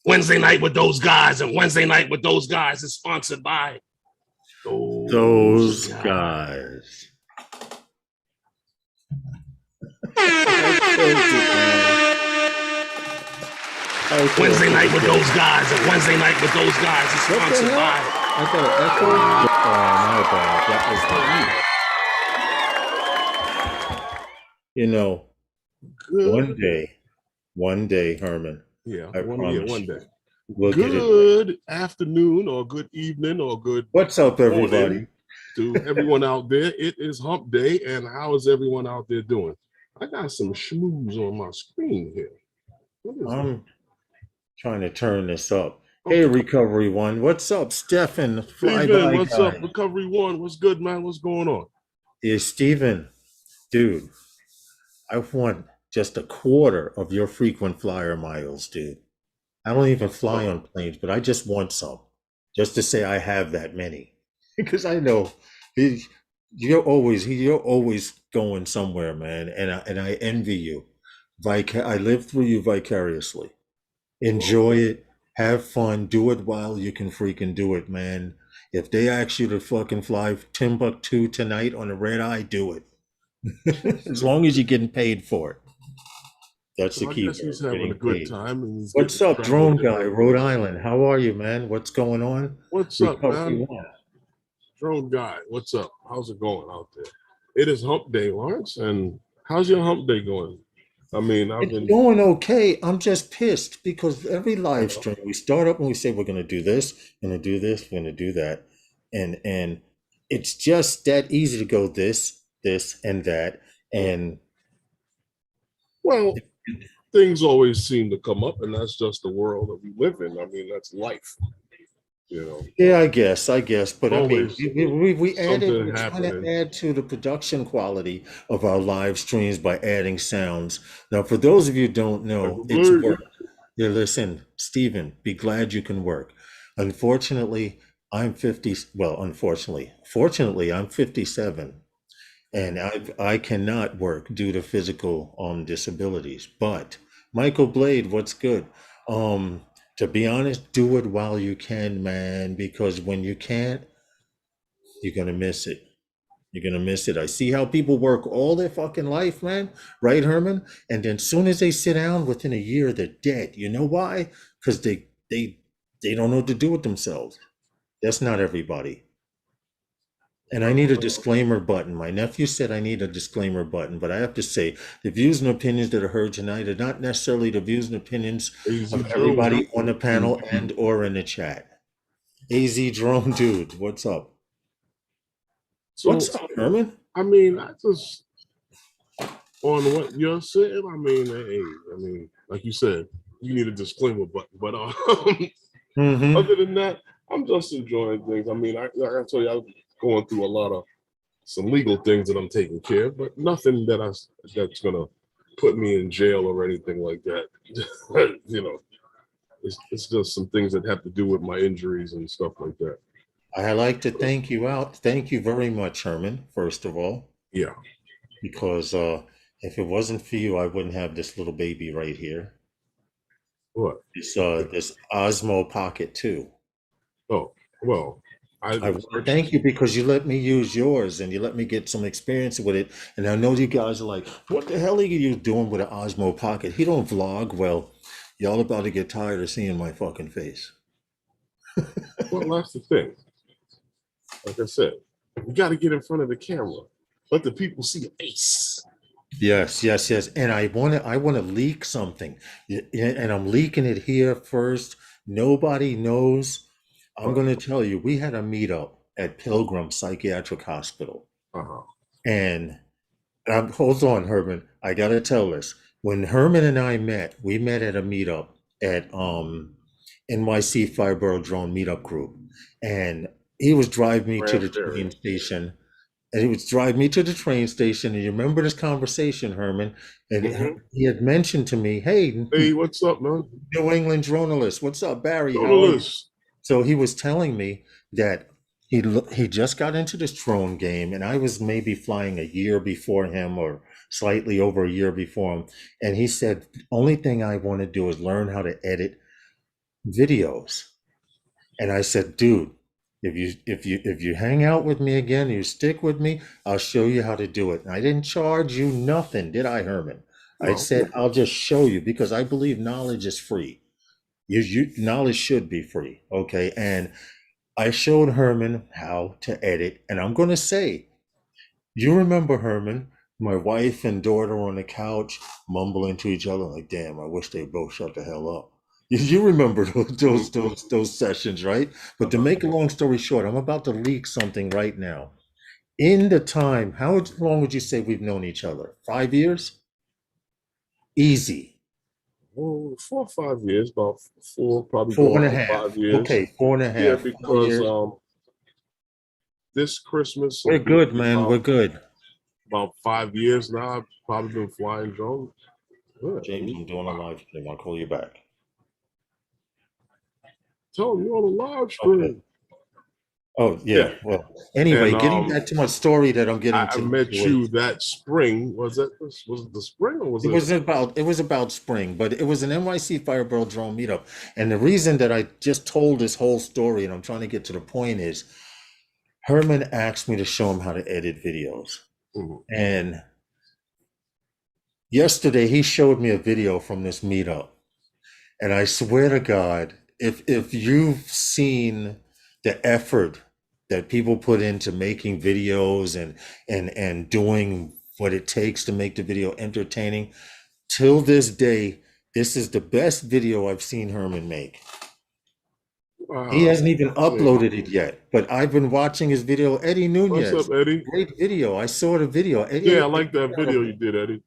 Wednesday night with those guys, and Wednesday night with those guys is sponsored by those Those guys. guys. I killed it, man. I killed Wednesday night with it. those guys, and Wednesday night with those guys is What the sponsored hell? by. I got an echo. Oh, my bad. That was the you. know, Good. one day, Herman. Yeah, I promise one you, day. we'll get it right. Good afternoon, or good evening, or good What's up, morning everybody? to everyone out there. It is Hump Day, and how is everyone out there doing? I got some schmooze on my screen here. What is that? I'm trying to turn this up. Hey, Okay. Recovery One. What's up, Stefan? Steven, Flyby what's up? guy. Recovery One, what's good, man? What's going on? Is Steven, dude, I want just a quarter of your frequent flyer miles, dude. I don't even fly Oh, on planes, but I just want some, just to say I have that many, because I know he, you're always going somewhere, man, and I envy you. I live through you vicariously. Enjoy okay. it, have fun, do it while you can freaking do it, man. If they ask you to fucking fly Timbuktu tonight on a red eye, do it. As long as you're getting paid for it. That's the So I key guess he's word, having a getting good paid. time and he's getting What's to up, travel drone guy, different Rhode places. Island? How are you, man? What's going on? What's up, Recovery man? one. Drone guy, what's up? How's it going out there? It is Hump Day, Lawrence, and how's your Hump Day going? I mean, I've It's been, going okay. I'm just pissed because every I live know. stream we start up and we say we're gonna do this, gonna do this, gonna do that. And it's just that easy to go this, and that. And Well, things always seem to come up, and that's just the world that we live in. I mean, that's life, you know. yeah, I guess. But I mean, Always we added, something we're trying to happening. add to the production quality of our live streams by adding sounds. Now, for those of you who don't I know, it's believe. work. Yeah, listen, Stephen, be glad you can work. Unfortunately, I'm 50. Well, fortunately, I'm 57, and I cannot work due to physical disabilities. But Michael Blade, what's good? Um, to be honest, do it while you can, man, because when you can't, you're gonna miss it. You're gonna miss it. I see how people work all their fucking life, man. Right, Herman? And then soon as they sit down, within a year, they're dead. You know why? Because they don't know what to do with themselves. That's not everybody. And I need a Well, disclaimer button. My nephew said I need a disclaimer button, but I have to say the views and opinions that are heard tonight are not necessarily the views and opinions Easy of Drone. everybody on the panel and or in the chat. AZ Drone Dude, what's up? So, What's up, Herman? I mean, I just on what you're saying. I mean, hey, I mean, like you said, you need a disclaimer button. But Mm-hmm. other than that, I'm just enjoying things. I mean, like I told you, I'm going through a lot of some legal things that I'm taking care of, but nothing that's gonna put me in jail or anything like that. You know, it's just some things that have to do with my injuries and stuff like that. I like to thank you out. Thank you very much, Herman, first of all, Yeah. because if it wasn't for you, I wouldn't have this little baby right here. What? This Osmo Pocket 2. Oh, well, I I want to thank purchased. you because you let me use yours and you let me get some experience with it. And I know you guys are like, what the hell are you doing with an Osmo Pocket? He don't vlog. Well, y'all about to get tired of seeing my fucking face. Well, that's the thing. Like I said, you got to get in front of the camera. Let the people see your face. Yes, yes, yes. And I want to leak something. And I'm leaking it here first. Nobody knows. I'm But going to tell you, we had a meetup at Pilgrim Psychiatric Hospital. uh-huh. And hold on, Herman. I got to tell this. When Herman and I met, we met at a meetup at NYC Fireborough Drone Meetup Group. And he was driving me to the Craft train area. station, and he would drive me to the train station. And you remember this conversation, Herman? And Mm-hmm. he had mentioned to me, "Hey, Hey, what's up, man? New England journalist, what's up, Barry? Go on the How are you?" list. So he was telling me that he just got into this drone game, and I was maybe flying a year before him, or slightly over a year before him. And he said, "Only thing I want to do is learn how to edit videos. And I said, dude, if you hang out with me again, you stick with me, I'll show you how to do it. And I didn't charge you nothing, did I, Herman? I No. said, I'll just show you because I believe knowledge is free. Knowledge should be free. Okay. And I showed Herman how to edit. And I'm going to say, you remember, Herman, my wife and daughter on the couch mumbling to each other like, damn, I wish they both shut the hell up. You remember those sessions, right? But to make a long story short, I'm about to leak something right now. In the time, how long would you say we've known each other? 5 years? Easy. Well, 4 or 5 years, about four, probably Four going and a on half. 5 years. Okay, four and a Yeah, half, 4 years. because this Christmas will We're be good, man. We're good. about 5 years now. I've probably been flying drones. Yeah, James, I'm doing a live stream. I'll call you back. tell me you're on a live Okay. stream. Oh, yeah. Yeah. Well, anyway, And getting back to my story that I'm getting I to. met you that spring. Was it the spring or was It was about spring, but it was an NYC Firebird drone meetup. And the reason that I just told this whole story and I'm trying to get to the point is Herman asked me to show him how to edit videos. Mhm. And yesterday he showed me a video from this meetup. And I swear to God, if you've seen the effort that people put into making videos and doing what it takes to make the video entertaining, till this day, this is the best video I've seen Herman make. He hasn't even uploaded it yet, but I've been watching his video. Eddie Nunez. What's up, Eddie? Great video. I saw the video. Eddie, Yeah, I like that video you did, Eddie.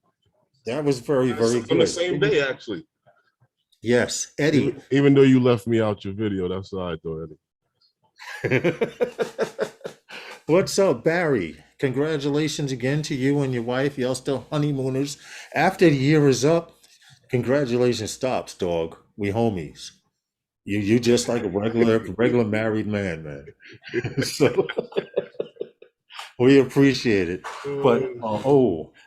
that was very, very On good. the same day, actually. Yes, Eddie. Even though you left me out your video, that's all right, though, Eddie. What's up, Barry? Congratulations again to you and your wife. Y'all still honeymooners. After the year is up, congratulations stops, dog. We homies. You just like a regular married man. So we appreciate it.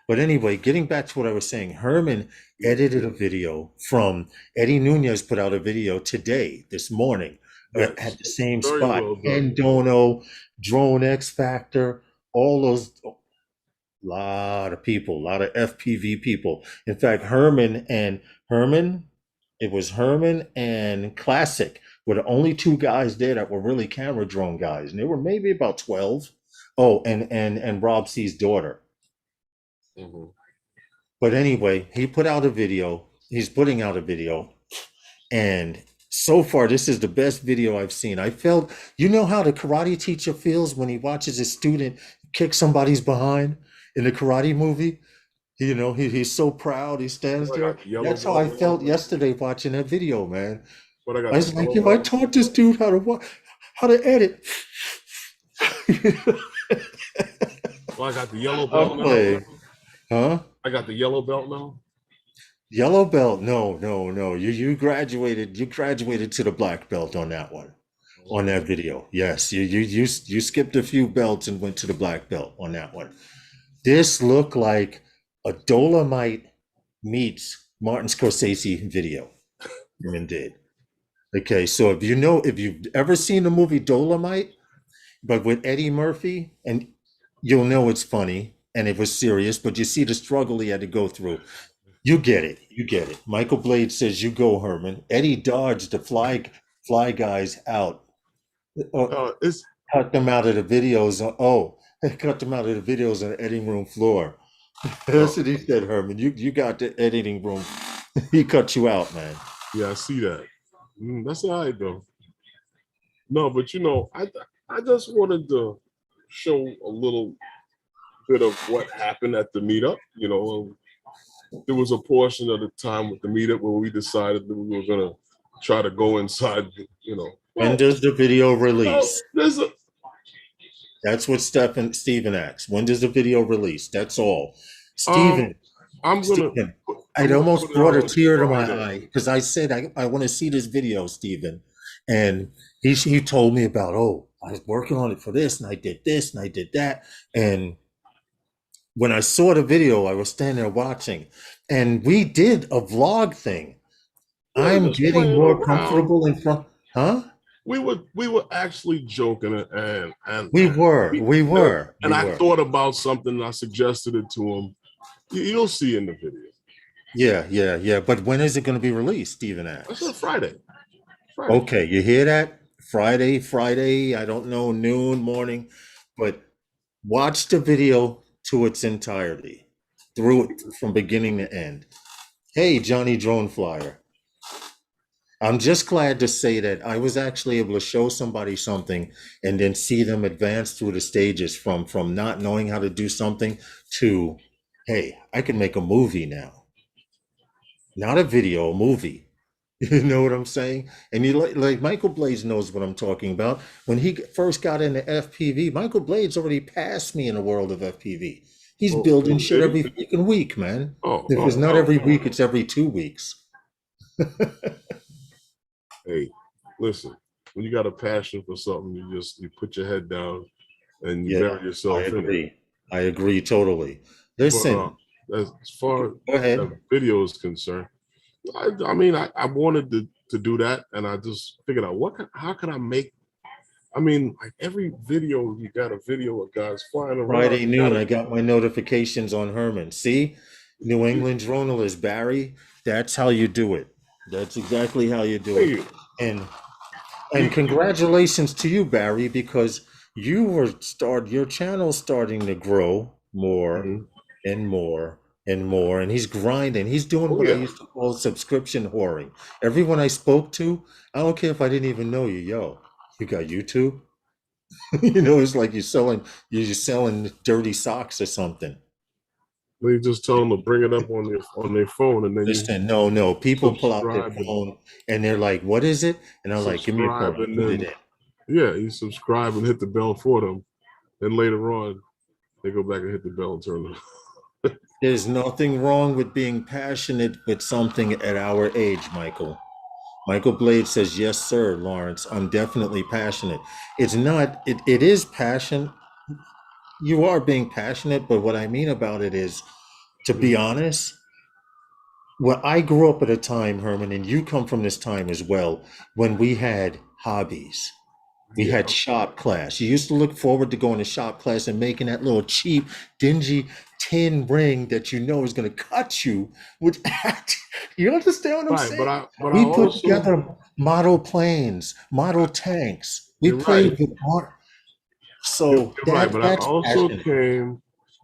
But anyway, getting back to what I was saying, Herman edited a video from Eddie Nunez put out a video today, this morning, at the same Very spot. well done. Ken Dono, Drone X Factor, all those, lot of people, a lot of FPV people. In fact, it was Herman and Classic were the only two guys there that were really camera drone guys. And there were maybe about 12. Oh, and Rob C's daughter. Mhm. But anyway, he put out a video. He's putting out a video. And so far, this is the best video I've seen. I felt, you know how the karate teacher feels when he watches his student kick somebody's behind in the karate movie? You know, he's so proud. He stands there. That's how I felt yesterday watching that video, man. But I was like, yo, I taught this dude how to edit. Well, I got the yellow belt now. Huh? I got the yellow belt now. Yellow belt? No. You graduated to the black belt on that one, on that video. Yes, you skipped a few belts and went to the black belt on that one. This looked like a Dolomite meets Martin Scorsese video. Herman did. Okay, so if you've ever seen the movie Dolomite, but with Eddie Murphy, and you'll know it's funny and it was serious, but you see the struggle he had to go through. You get it. Michael Blade says, "You go, Herman." Eddie dodged the fly guys out. Cut them out of the videos. Cut them out of the videos on the editing room floor. That's what he said, Herman. You got the editing room. He cut you out, man. Yeah, I see that. That's all right, though. No, but I just wanted to show a little bit of what happened at the meetup. There was a portion of the time with the meetup where we decided that we were gonna try to go inside. When does the video release? Well, that's what Stephen asked. When does the video release? That's all. Stephen, I almost brought a tear to my eye because I said I want to see this video, Stephen. And he told me about, I was working on it for this, and I did this, and I did that. And when I saw the video, I was standing there watching, and we did a vlog thing. We were I'm just getting playing more around. comfortable in front. Huh? We were actually joking, and We were, we, we and were, and we I were. thought about something. And I suggested it to him. You'll see in the video. Yeah, yeah, yeah. But when is it going to be released? Steven I said asks. Friday. Friday. Okay, you hear that? Friday, I don't know, noon, morning, but watch the video to its entirety, through it from beginning to end. Hey, Johnny Drone Flyer. I'm just glad to say that I was actually able to show somebody something and then see them advance through the stages from not knowing how to do something to, hey, I can make a movie now. Not a video, a movie. You know what I'm saying? And you like Michael Blades knows what I'm talking about. When he first got into FPV, Michael Blades already passed me in the world of FPV. He's Oh, building shit did he? every freaking week, man. Oh, If it's oh, not oh. every week, it's every 2 weeks. Hey, listen. When you got a passion for something, you put your head down and you Yeah, bury I yourself in it. agree. I agree totally. But Listen, as far as go ahead. the video is concerned, I mean, I wanted to do that, and I just figured out how can I make. I mean, like every video, you got a video of guys flying around. Friday You noon, gotta, I got my notifications on Herman. See, New England journalist Barry. That's how you do it. That's exactly how you do it. hey, And you, congratulations to you, Barry, because your channel starting to grow more mhm. and more and more. And he's grinding. He's doing Oh what I yeah, used to call subscription whoring. Everyone I spoke to, I don't care if I didn't even know you. Yo, you got YouTube? You know, it's like you're selling dirty socks or something. they just tell them to bring it up on their phone, and then you Listen, no, no. People pull out their subscribe and phone and they're like, "What is it?" And I'm like, "Give me your phone. subscribe, I'll and put it then in." yeah, you subscribe and hit the bell for them. Then later on, they go back and hit the bell and turn it. There's nothing wrong with being passionate with something at our age, Michael. Michael Blade says, "Yes, sir, Lawrence. I'm definitely passionate." It's not. It is passion. You are being passionate, but what I mean about it is, to be Mhm. honest, well, I grew up at a time, Herman, and you come from this time as well, when we had hobbies. We had Yeah, shop class. You used to look forward to going to shop class and making that little cheap, dingy tin ring that you know is going to cut you with you understand what I'm right. But saying? I We put also together model planes, model tanks. We you're right. played with art. You're, So you're right. But that's passion.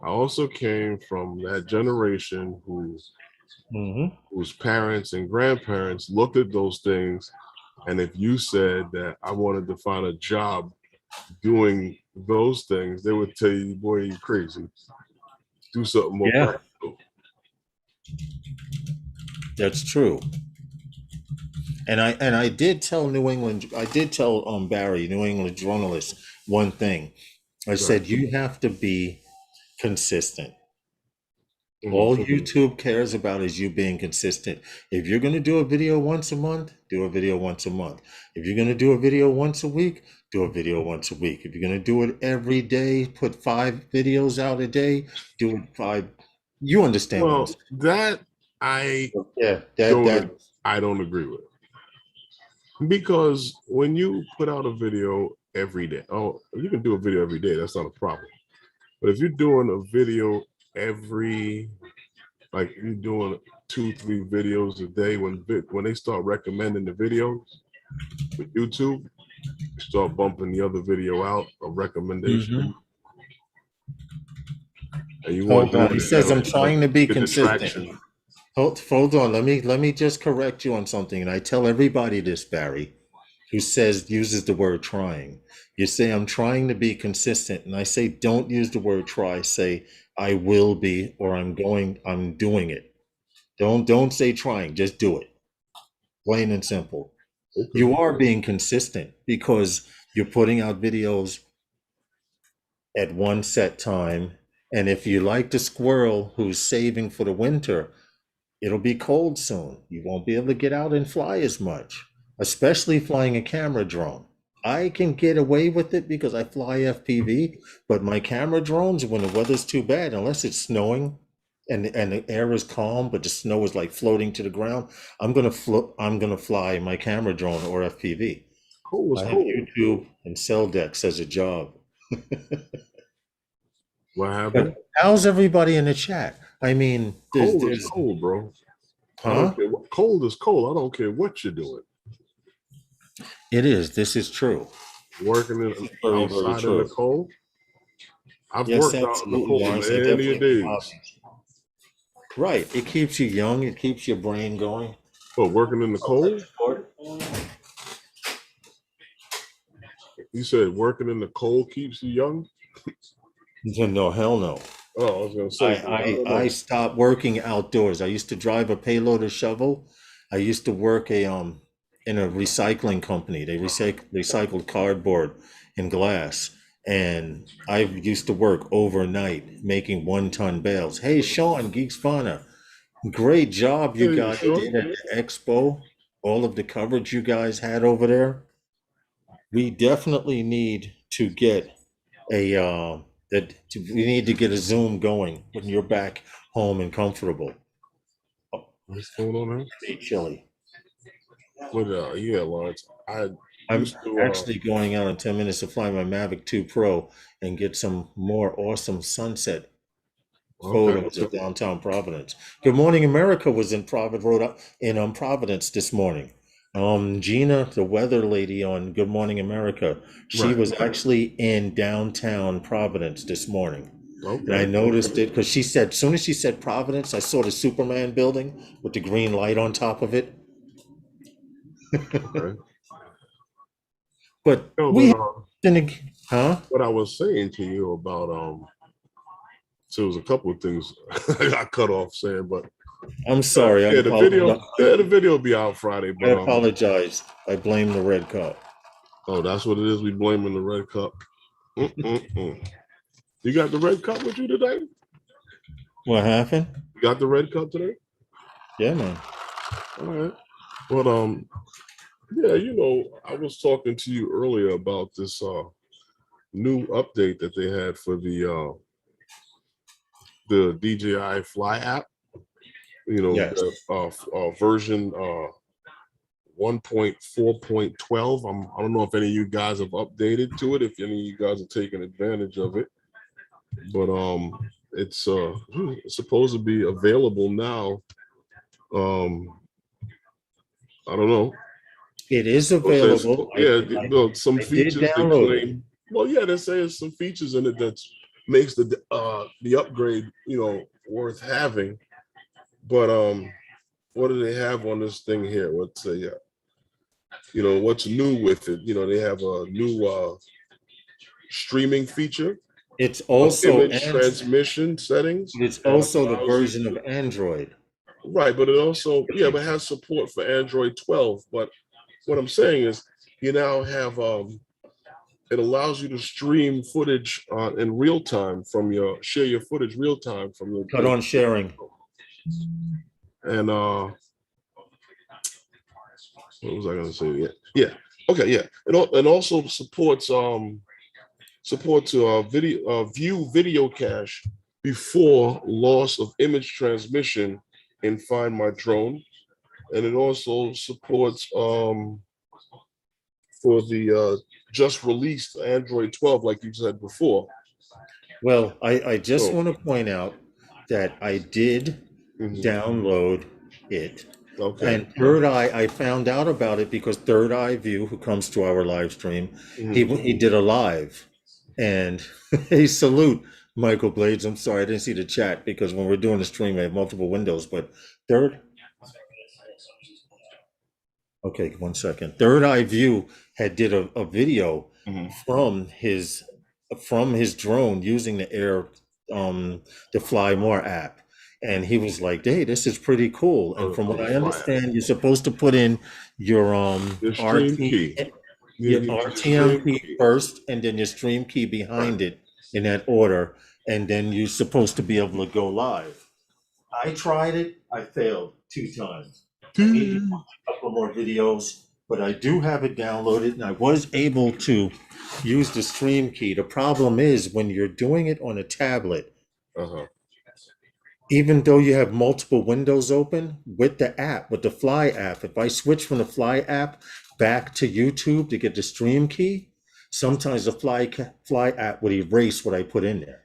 I also came from that generation Hmm. whose parents and grandparents looked at those things, and if you said that I wanted to find a job doing those things, they would tell you, "Boy, you crazy. Do something more Yeah, practical." that's true. And I did tell New England, I did tell Barry, New England journalist, one thing. I Right. said you have to be consistent. Mhm. All YouTube cares about is you being consistent. If you're going to do a video once a month, do a video once a month. If you're going to do a video once a week, do a video once a week. If you're going to do it every day, put 5 videos out a day, do it 5. You understand what I'm Well, saying? that I Yeah, don't that I don't agree with, because when you put out a video every day, oh, you can do a video every day. That's not a problem. But if you're doing a video every like you're doing 2, 3 videos a day, when they start recommending the videos with YouTube, start bumping the other video out of recommendation, Mhm. and you want Hold doing on. He it says I'm trying to be get the consistent. traction. Hold on. Let me just correct you on something. And I tell everybody this, Barry, who uses the word trying. You say I'm trying to be consistent, and I say don't use the word try. Say I will be, or I'm doing it. Don't say trying. Just do it. Plain and simple. Okay. You are being consistent because you're putting out videos at one set time. And if you like the squirrel who's saving for the winter, it'll be cold soon. You won't be able to get out and fly as much, especially flying a camera drone. I can get away with it because I fly FPV, but my camera drones, when the weather's too bad, unless it's snowing, and the air is calm, but the snow is like floating to the ground, I'm gonna fly my camera drone or FPV. Cold is I have cold. YouTube and cell decks as a job. What happened? But how's everybody in the chat? I mean, Cold is there's cold, bro. I don't huh? care what cold is cold. I don't care what you're doing. It is. This is true. Working This is very, very outside in the true. cold. I've Yes, worked out in the absolutely, cold Lawrence. I many a definitely have days. hobbies. Right. It keeps you young. It keeps your brain going. But working in the Outside cold, sport. you said working in the cold keeps you young. No, hell no. Oh, I was gonna say, 'cause I I don't I I know. stopped working outdoors. I used to drive a payloader shovel. I used to work in a recycling company. They recycled cardboard and glass. And I used to work overnight making 1-ton bales. Hey, Sean, Geeks Fauna, great job you Hey, guys Sean. did at the expo. All of the coverage you guys had over there. We definitely need to get a we need to get a Zoom going when you're back home and comfortable. Oh, What's going on now? stay chilly. But yeah, Lawrence. I I'm used to. actually going out in 10 minutes to fly my Mavic 2 Pro and get some more awesome sunset Okay. photos of downtown Providence. Good Morning America was in Providence this morning. Gina, the weather lady on Good Morning America, she Right. was actually in downtown Providence this morning. And I Okay. noticed it because she said, as soon as she said Providence, I saw the Superman building with the green light on top of it. Okay. But No, we but have, huh? what I was saying to you about so it was a couple of things I got cut off saying, but I'm sorry. yeah, the video will be out Friday, I but apologize. I blame the red cup. oh, that's what it is. We blaming the red cup. Mm-mm-mm. You got the red cup with you today? What happened? You got the red cup today? Yeah, man. All right. But yeah, I was talking to you earlier about this new update that they had for the DJI Fly app. Yes. The version 1.4.12. I don't know if any of you guys have updated to it, if any of you guys are taking advantage of it, but it's supposed to be available now. I don't know. It is It says, available. yeah, some I did features they download it. claim. Well, yeah, they say there's some features in it that makes the upgrade, worth having. But what do they have on this thing here? What's new with it? They have a new streaming feature, It's also image transmission settings, it's and also the allows you version of Android. right, but it also but it has support for Android 12. But what I'm saying is you now have it allows you to stream footage in real time share your footage real time from Cut on sharing. and what was I going to say? Yeah. Okay. Yeah. And also supports view video cache before loss of image transmission in Find My Drone, and it also supports for the just released Android 12, like you said before. Well, I just So, want to point out that I did download it. okay. And Third Eye, I found out about it because Third Eye View, who comes to our live stream, he did a live. And hey, salute Michael Blades. I'm sorry, I didn't see the chat because when we're doing the stream, I have multiple windows. But okay, 1 second. Third Eye View did a video from his drone using the Fly More app. And he was like, hey, this is pretty cool. And from what I understand, you're supposed to put in your the stream key. your RTM key first, and then your stream key behind it in that order. And then you're supposed to be able to go live. I tried it. I failed 2 times. I need to watch a couple more videos, but I do have it downloaded, and I was able to use the stream key. The problem is when you're doing it on a tablet, even though you have multiple windows open with the app, with the Fly app, if I switch from the Fly app back to YouTube to get the stream key, sometimes the Fly app would erase what I put in there.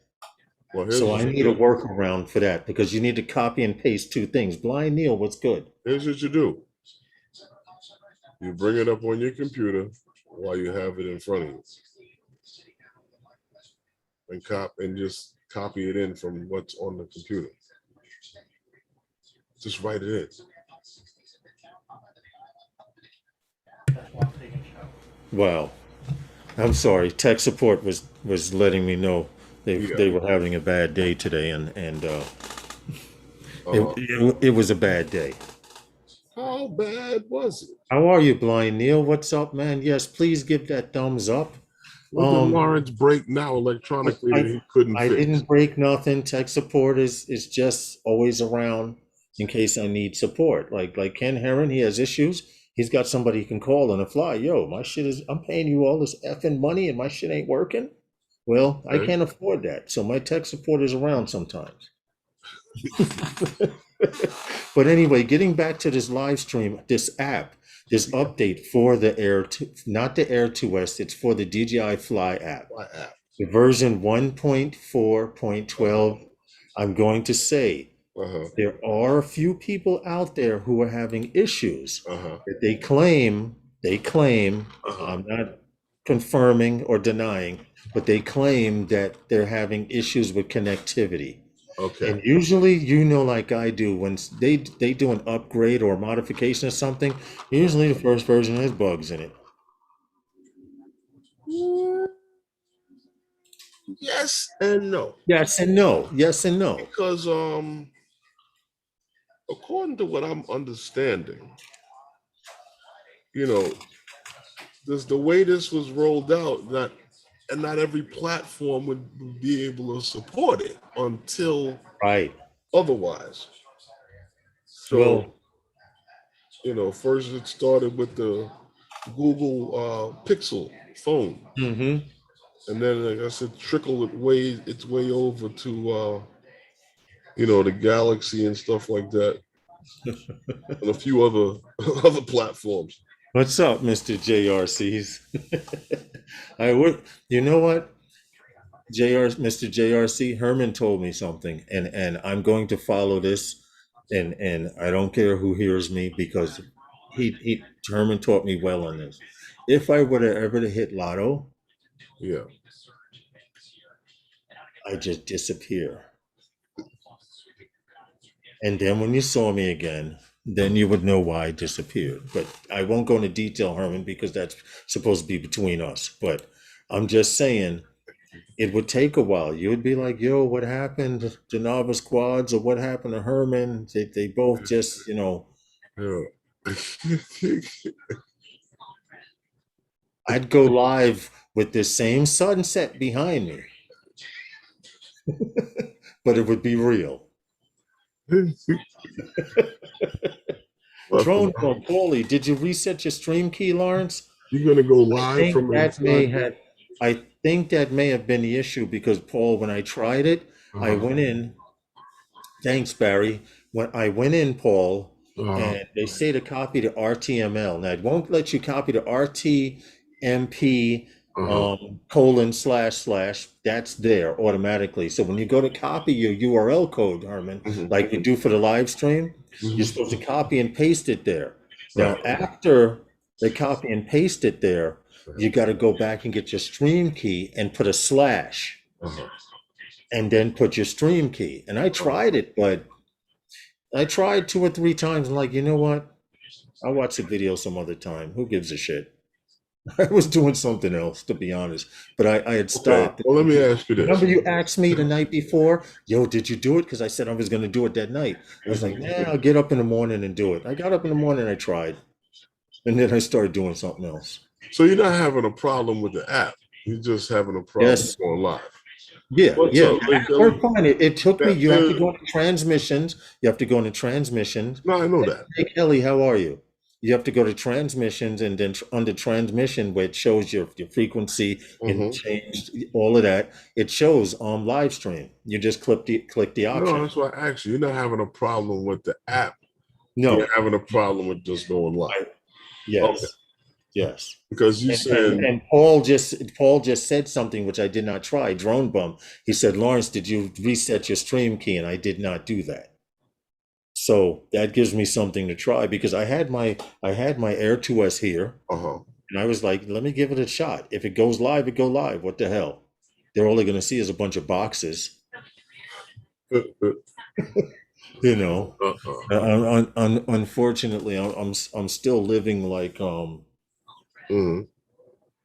Well, here's So what I you need a do. workaround for that because you need to copy and paste two things. Blind Neil, what's good? Here's what you do. You bring it up on your computer while you have it in front of you, and just copy it in from what's on the computer. Just write it in. Wow. I'm sorry. Tech support was letting me know Yeah. they were having a bad day today, and Uh, it was a bad day. how bad was it? How are you, Blind Neil? What's up, man? Yes, please give that thumbs up. What did Lawrence break now electronically that I he couldn't I fix? didn't break nothing. Tech support is just always around in case I need support. Like Ken Heron, he has issues. He's got somebody he can call on the fly. Yo, my shit is I'm paying you all this effing money and my shit ain't working. Well, I Okay. can't afford that. So my tech support is around sometimes. But anyway, getting back to this live stream, this app, this update for the Air, not the Air 2S, it's for the DJI Fly app. My app. The version 1.4.12, I'm going to say Uh-huh. there are a few people out there who are having issues Uh-huh. that they claim, Uh-huh. I'm not confirming or denying, but they claim that they're having issues with connectivity. Okay. And usually, like I do, when they do an upgrade or modification of something, usually the first version has bugs in it. Yes and no. Yes and no. Yes and no. Because according to what I'm understanding, you know, this the way this was rolled out, not every platform would be able to support it until Right. otherwise. Well, So, first it started with the Google Pixel phone, mm-hmm. and then, like I said, trickled its way over to the Galaxy and stuff like that, and a few other other platforms. What's up, Mr. JRCs? I would, you know what? Mr. JRC Herman told me something, and I'm going to follow this, and I don't care who hears me because he Herman taught me well on this. If I were to ever to hit lotto, Yeah. I just disappear. And then when you saw me again, then you would know why I disappeared. But I won't go into detail, Herman, because that's supposed to be between us. But I'm just saying it would take a while. You would be like, yo, what happened to Novice Quads or what happened to Herman? They both just, Yeah. I'd go live with the same sunset behind me, but it would be real. Drone from Paulie, did you reset your stream key, Lawrence? You're gonna go I live think from that may inside. have I think that may have been the issue because Paul, when I tried it, I Uh-huh. went in. Thanks, Barry. When I went in, Paul, Uh-huh. and they say to copy to RTML. Now it won't let you copy to RTMP Uh-huh. :// That's there automatically. So when you go to copy your URL code, Herman, Mhm. like you do for the live stream, you're Mhm. supposed to copy and paste it there. Now, Right. after they copy and paste it there, you got to go back and get your stream key and put a slash Uh-huh. and then put your stream key. And I tried it, but I tried 2 or 3 times. I'm like, you know what? I'll watch the video some other time. Who gives a shit? I was doing something else, to be honest, but I had Okay. stopped. Well, let me ask you this. Remember, you asked me the night before, yo, did you do it? Because I said I was going to do it that night. I was like, Mhm. nah, I'll get up in the morning and do it. I got up in the morning, I tried, and then I started doing something else. So you're not having a problem with the app. You're just having a problem Yes. going live. Yeah, What's yeah. up, The app worked fine. It took me, you have to that, go into transmissions. You have to go into transmissions. no, I know that. Hey, Kelly, how are you? You have to go to transmissions, and then under transmission, where it shows your frequency and Hmm. change all of that, it shows on live stream. You just click the No, option. that's why I asked you. You're not having a problem with the app. You're No, having a problem with just going live. I, Okay. yes, yes. Because you And said, and Paul just said something which I did not try. Drone bum. He said, Lawrence, did you reset your stream key? And I did not do that. So that gives me something to try, because I had my Air 2S here, uh-huh. and I was like, let me give it a shot. If it goes live, it go live. What the hell? They're only going to see is a bunch of boxes, you know. Uh-uh. Unfortunately, I'm still living like Hmm.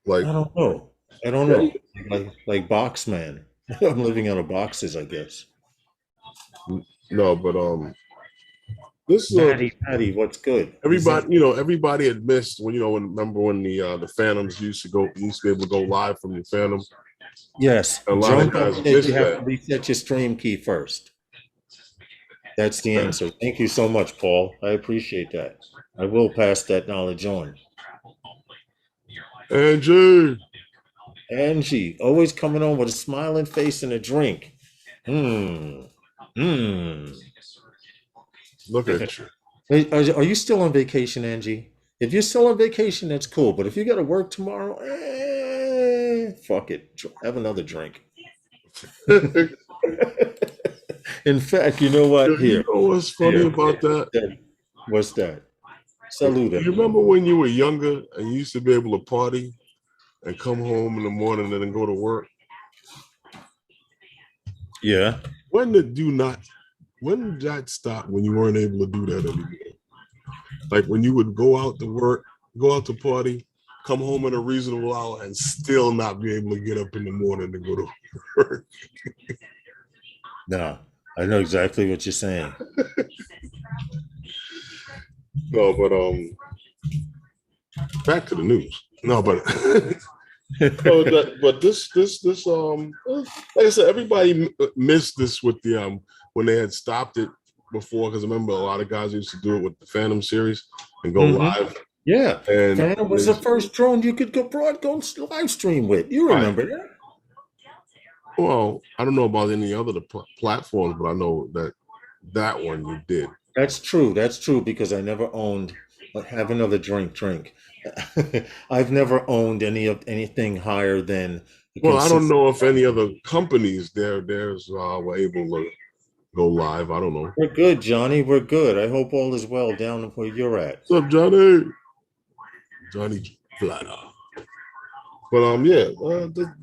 Like, I don't know. I don't yeah, know. Like box man. I'm living out of boxes, I guess. no, but this is Maddie, what's good? He's in. everybody, everybody had missed when, remember when the Phantoms used to be able to go live from the Phantom. Yes, A lot of Drone Bump guys said you missed have to that. reset your stream key first. That's the answer. Thank you so much, Paul. I appreciate that. I will pass that knowledge on. Andrew, Angie, always coming on with a smiling face and a drink. Hmm. Hmm. look at you. Are you still on vacation, Angie? If you're still on vacation, that's cool. But if you got to work tomorrow, fuck it. Have another drink. In fact, you know what? You Here, know what's funny here. about that? What's that? Salute. You remember when you were younger and you used to be able to party and come home in the morning and then go to work? Yeah. When did that stop when you weren't able to do that anymore? Like when you would go out to work, go out to party, come home at a reasonable hour and still not be able to get up in the morning to go to work. No, I know exactly what you're saying. No, but back to the news. No, but but this like I said, everybody missed this with the when they had stopped it before, because remember a lot of guys used to do it with the Phantom series and go Mhm. live. Yeah, And Phantom was the first drone you could go live stream with. You right. remember that? Well, I don't know about any other platforms, but I know that one you did. That's true. That's true, because I never owned. Have another drink. I've never owned anything higher than the Well, I don't consist. know if any other companies theirs were able to go live. I don't know. We're good, Johnny. We're good. I hope all is well down where you're at. What's up, Johnny? Johnny Flatter. But yeah,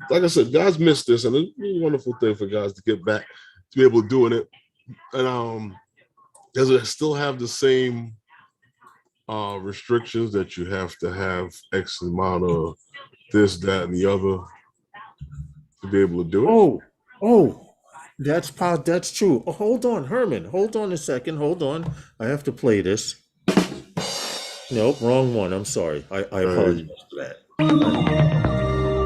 like I said, guys missed this, and it's a wonderful thing for guys to get back to be able to doing it. And does it still have the same restrictions that you have to have X amount of this, that, and the other to be able to do it? Oh, that's true. Oh, hold on, Herman. Hold on a second. Hold on. I have to play this. Nope, wrong one. I'm sorry. I apologize for that.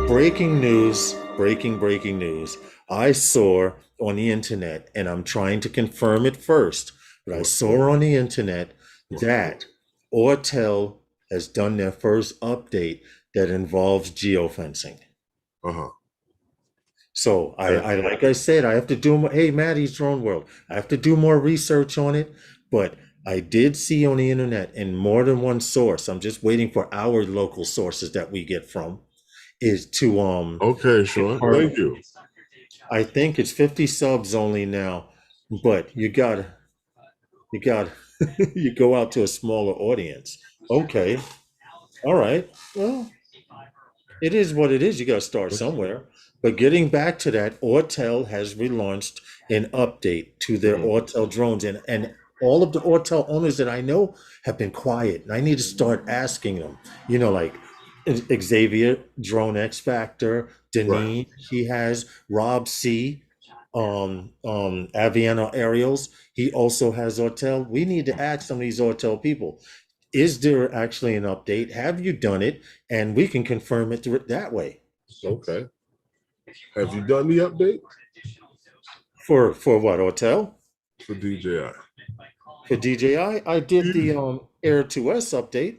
Breaking news. Breaking news. I saw on the internet, and I'm trying to confirm it first, but I saw on the internet that Ortel has done their first update that involves geofencing. Uh-huh. So like I said, I have to do more. Hey, Maddie's Drone World. I have to do more research on it, but I did see on the internet in more than one source. I'm just waiting for our local sources that we get from is to Okay, Sean. Thank you. I think it's 50 subs only now, but you you go out to a smaller audience. Okay. All right. Well, it is what it is. You got to start somewhere. But getting back to that, Ortel has relaunched an update to their Ortel drones, and all of the Ortel owners that I know have been quiet, and I need to start asking them. Like Xavier, Drone X Factor, Denise, he has Rob C, Aviano Aerials. He also has Ortel. We need to ask some of these Ortel people. Is there actually an update? Have you done it? And we can confirm it that way. Okay. Have you done the update? For what, Ortel? For DJI. For DJI? I did the Air 2S update.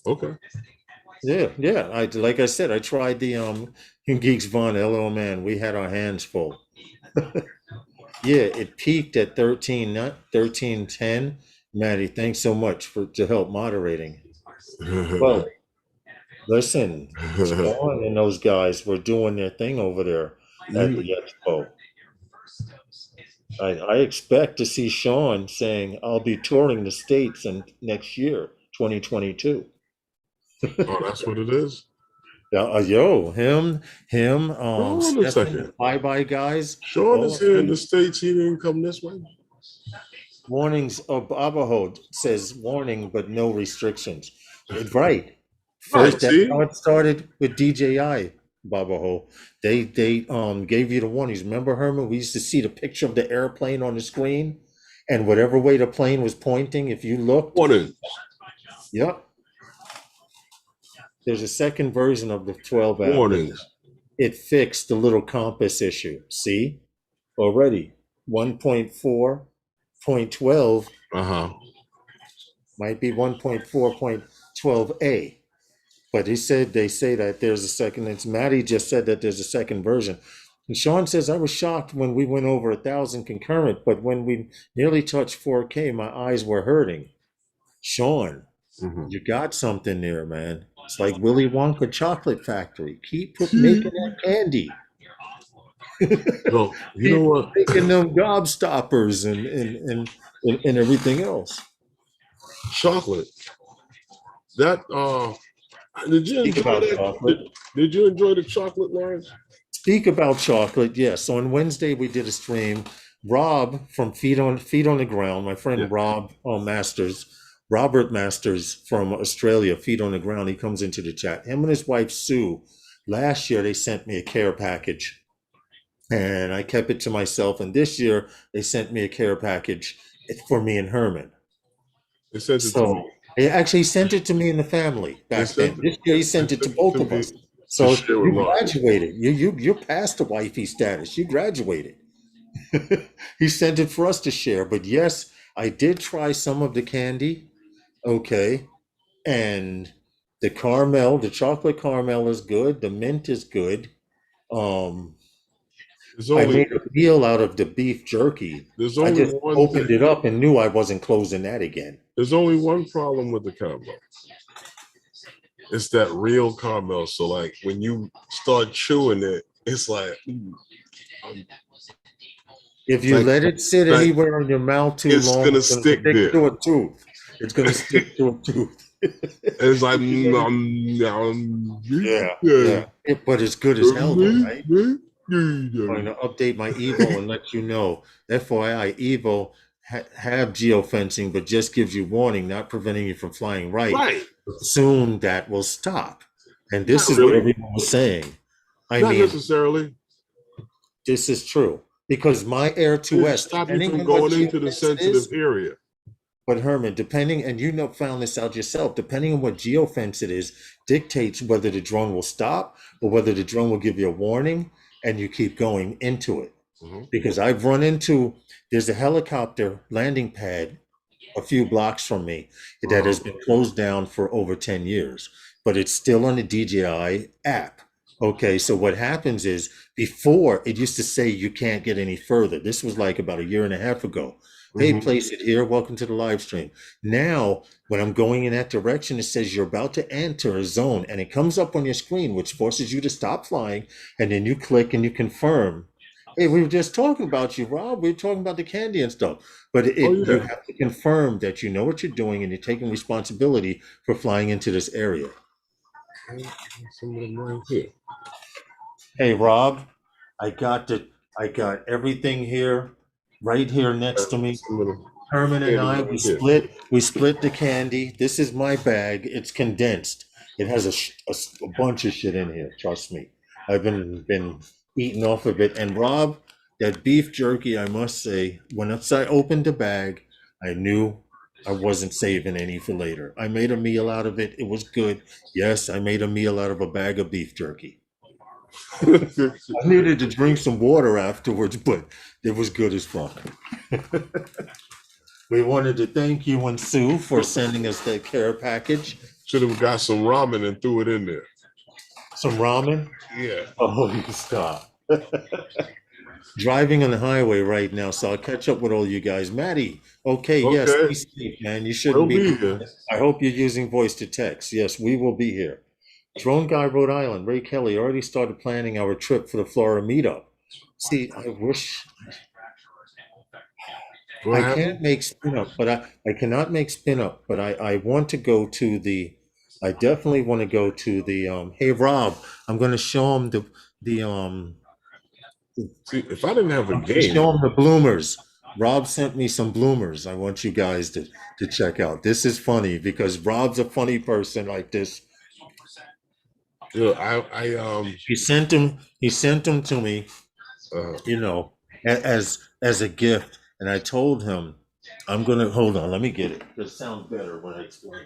Okay. Yeah. Like I said, I tried the Geeks Von LO man. We had our hands full. Yeah, it peaked at 13, not 1310. Maddie, thanks so much for to help moderating. Well, listen, Sean and those guys were doing their thing over there at You, the expo. I expect to see Sean saying, I'll be touring the States in next year, 2022. oh, that's what it is. Yeah, him, Hold on a Stefan, the second. Bye Bye guys, Sean all is of here in them. the States. He didn't come this way. Warnings of Abajo says warning, but no restrictions. Right. Right. First, that's See? how it started with DJI, Babaho. They gave you the warnings. Remember, Herman? We used to see the picture of the airplane on the screen, and whatever way the plane was pointing, if you looked, Warning. yep. There's a second version of the 12 app that Warnings. it fixed the little compass issue. See? Already. 1.4.12 Uh-huh. might be 1.4.12a. But they say that there's a second. It's Maddie just said that there's a second version. And Sean says, I was shocked when we went over 1,000 concurrent, but when we nearly touched 4K, my eyes were hurting. Sean, you got something there, man. It's like Willy Wonka Chocolate Factory. Keep making that candy. No, you know Keep what? making them gobstoppers and everything else. Chocolate. That did you Speak enjoy about that? chocolate. Did you enjoy the chocolate, Lawrence? Speak about chocolate, yes. So on Wednesday we did a stream. Rob from Feet on the Ground, my friend Yeah. Rob Masters, Robert Masters from Australia, Feet on the Ground. He comes into the chat. Him and his wife Sue. Last year they sent me a care package, and I kept it to myself. And this year they sent me a care package for me and Herman. They sent it to So me. he actually sent it to me and the family They back sent then. This year he sent it to both of me us. to So share with you Lawrence. graduated. You're past the wifey status. You graduated. He sent it for us to share. But yes, I did try some of the candy. Okay. And the chocolate caramel is good. The mint is good. Um, There's I only made a meal out of the beef jerky. there's I only just one opened thing. it up and knew I wasn't closing that again. There's only one problem with the combo. It's that real caramel. So like when you start chewing it, it's like If you like, let it sit like anywhere in your mouth too it's long, gonna it's going to stick stick there. to a tooth. It's going to stick to a tooth. It's like Yeah. But it's good as hell, though, right? I'm going to update my Evo and let you know. FYI, Evo have geofencing, but just gives you warning, not preventing you from flying right. Right. But soon that will stop. And this Not is what really. everyone was saying. I Not mean, necessarily. this is true. Because my Air It 2S, stop you depending from on what going into the geofence it sensitive is, area. but Herman, depending, and you know, found this out yourself, depending on what geofence it is, dictates whether the drone will stop or whether the drone will give you a warning and you keep going into it. Because I've run into, there's a helicopter landing pad a few blocks from me that has been closed down for over 10 years, but it's still on the DJI app. Okay, so what happens is before it used to say you can't get any further. This was like about a year and a half ago. Hey, place it here. Welcome to the live stream. Now, when I'm going in that direction, it says you're about to enter a zone and it comes up on your screen, which forces you to stop flying. And then you click and you confirm. Hey, we were just talking about you, Rob. We were talking about the candy and stuff. But you have to confirm that you know what you're doing and you're taking responsibility for flying into this area. Some of them right here. Hey, Rob, I got everything here, right here next to me. Some of them. Herman and I, Right here. we split the candy. This is my bag. It's condensed. It has a bunch of shit in here. Trust me. I've been eating off of it. And Rob, that beef jerky, I must say, once I opened the bag, I knew I wasn't saving any for later. I made a meal out of it. It was good. Yes, I made a meal out of a bag of beef jerky. I needed to drink some water afterwards, but it was good as fuck. We wanted to thank you and Sue for sending us that care package. Should have got some ramen and threw it in there. Some ramen. Yeah. Oh, you stop. Driving on the highway right now, so I'll catch up with all you guys. Maddie, okay, yes, Okay. be safe, man. You We'll shouldn't be be. here. I hope you're using voice to text. Yes, we will be here. Drone Guy, Rhode Island, Ray Kelly already started planning our trip for the Florida meetup. See, I wish What I happened? can't make spin up, but I cannot make spin up, but I want to go to the I definitely want to go to the hey Rob, I'm gonna show him the See, if I didn't have a I'm gonna game, show him the bloomers. Rob sent me some bloomers. I want you guys to check out. This is funny because Rob's a funny person like this. you know, I He sent them to me, uh, you know, as a gift. And I told him, I'm gonna hold on, let me get it. It sounds better when I explain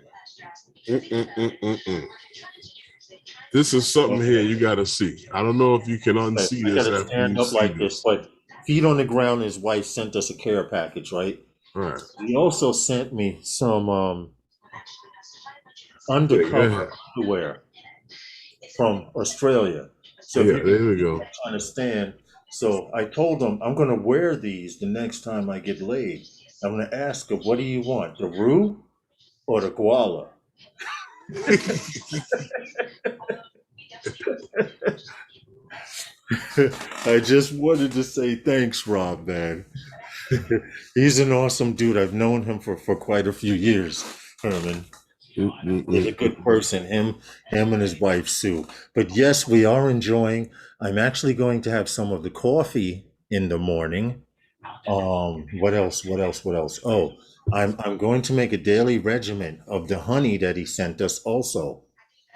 it. mm. This is something here you got to see. I don't know if you can But unsee I this gotta after stand you up see like this. this. But feet on the ground, his wife sent us a care package, right? All right. He also sent me some Okay, go undercover ahead. underwear from Australia. So if Yeah, you can there we see go. what I'm trying to stand. So I told him I'm gonna wear these the next time I get laid. I'm gonna ask her, what do you want? The Roo or the koala? I just wanted to say thanks, Rob, man. He's an awesome dude. I've known him for quite a few years, Herman. He's a good person, him and his wife Sue. But yes, we are enjoying. I'm actually going to have some of the coffee in the morning. What else? What else? What else? Oh, I'm going to make a daily regimen of the honey that he sent us also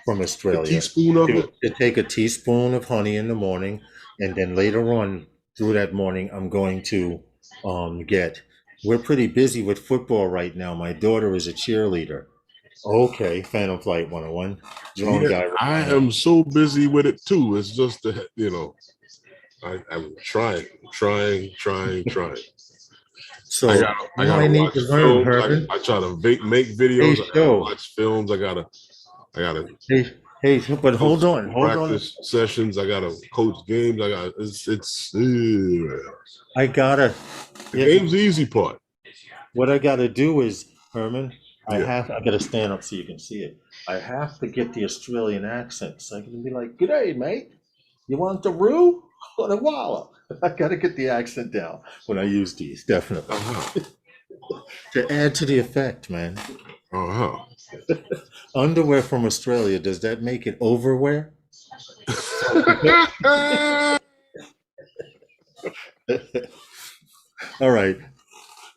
from A Australia. teaspoon of it. To take a teaspoon of honey in the morning, and then later on through that morning, I'm going to get. We're pretty busy with football right now. My daughter is a cheerleader. Okay, Phantom Flight 101. Drone Yeah, guy. I am so busy with it too. It's just that, I'm trying. I So now I gotta need watch to learn, films. Herman. I try to make Hey, videos. I gotta show. watch films. I gotta Hey, hey, but coach hold on. practice sessions. I gotta coach games. The I gotta. Yeah, game's the easy part. what I gotta do is, Herman, Yeah. I gotta stand up so you can see it. I have to get the Australian accent. So I can be like, "G'day, mate. You want the Roo or the Walla?" I gotta get the accent down when I use these, definitely. Uh-huh. To add to the effect, man. Uh-huh. Underwear from Australia, does that make it overwear? All right.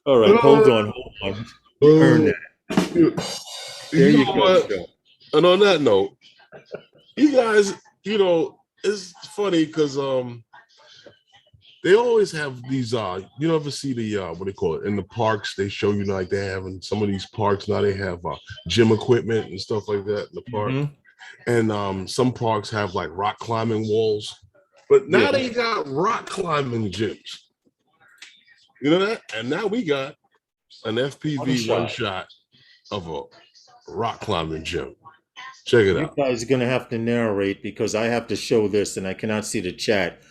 All right. Hold on. Hold on. You earned Oh, that. you, There you you know go, what? Joe. And on that note, you guys, it's funny because they always have these you ever see the what they call it in the parks, they show you like they have in some of these parks now they have gym equipment and stuff like that in the park. Mhm. And some parks have like rock climbing walls, but now Yeah. they got rock climbing gyms. You know that? And now we got an FPV one shot of a rock climbing gym. Check it You out. guys are going to have to narrate because I have to show this and I cannot see the chat.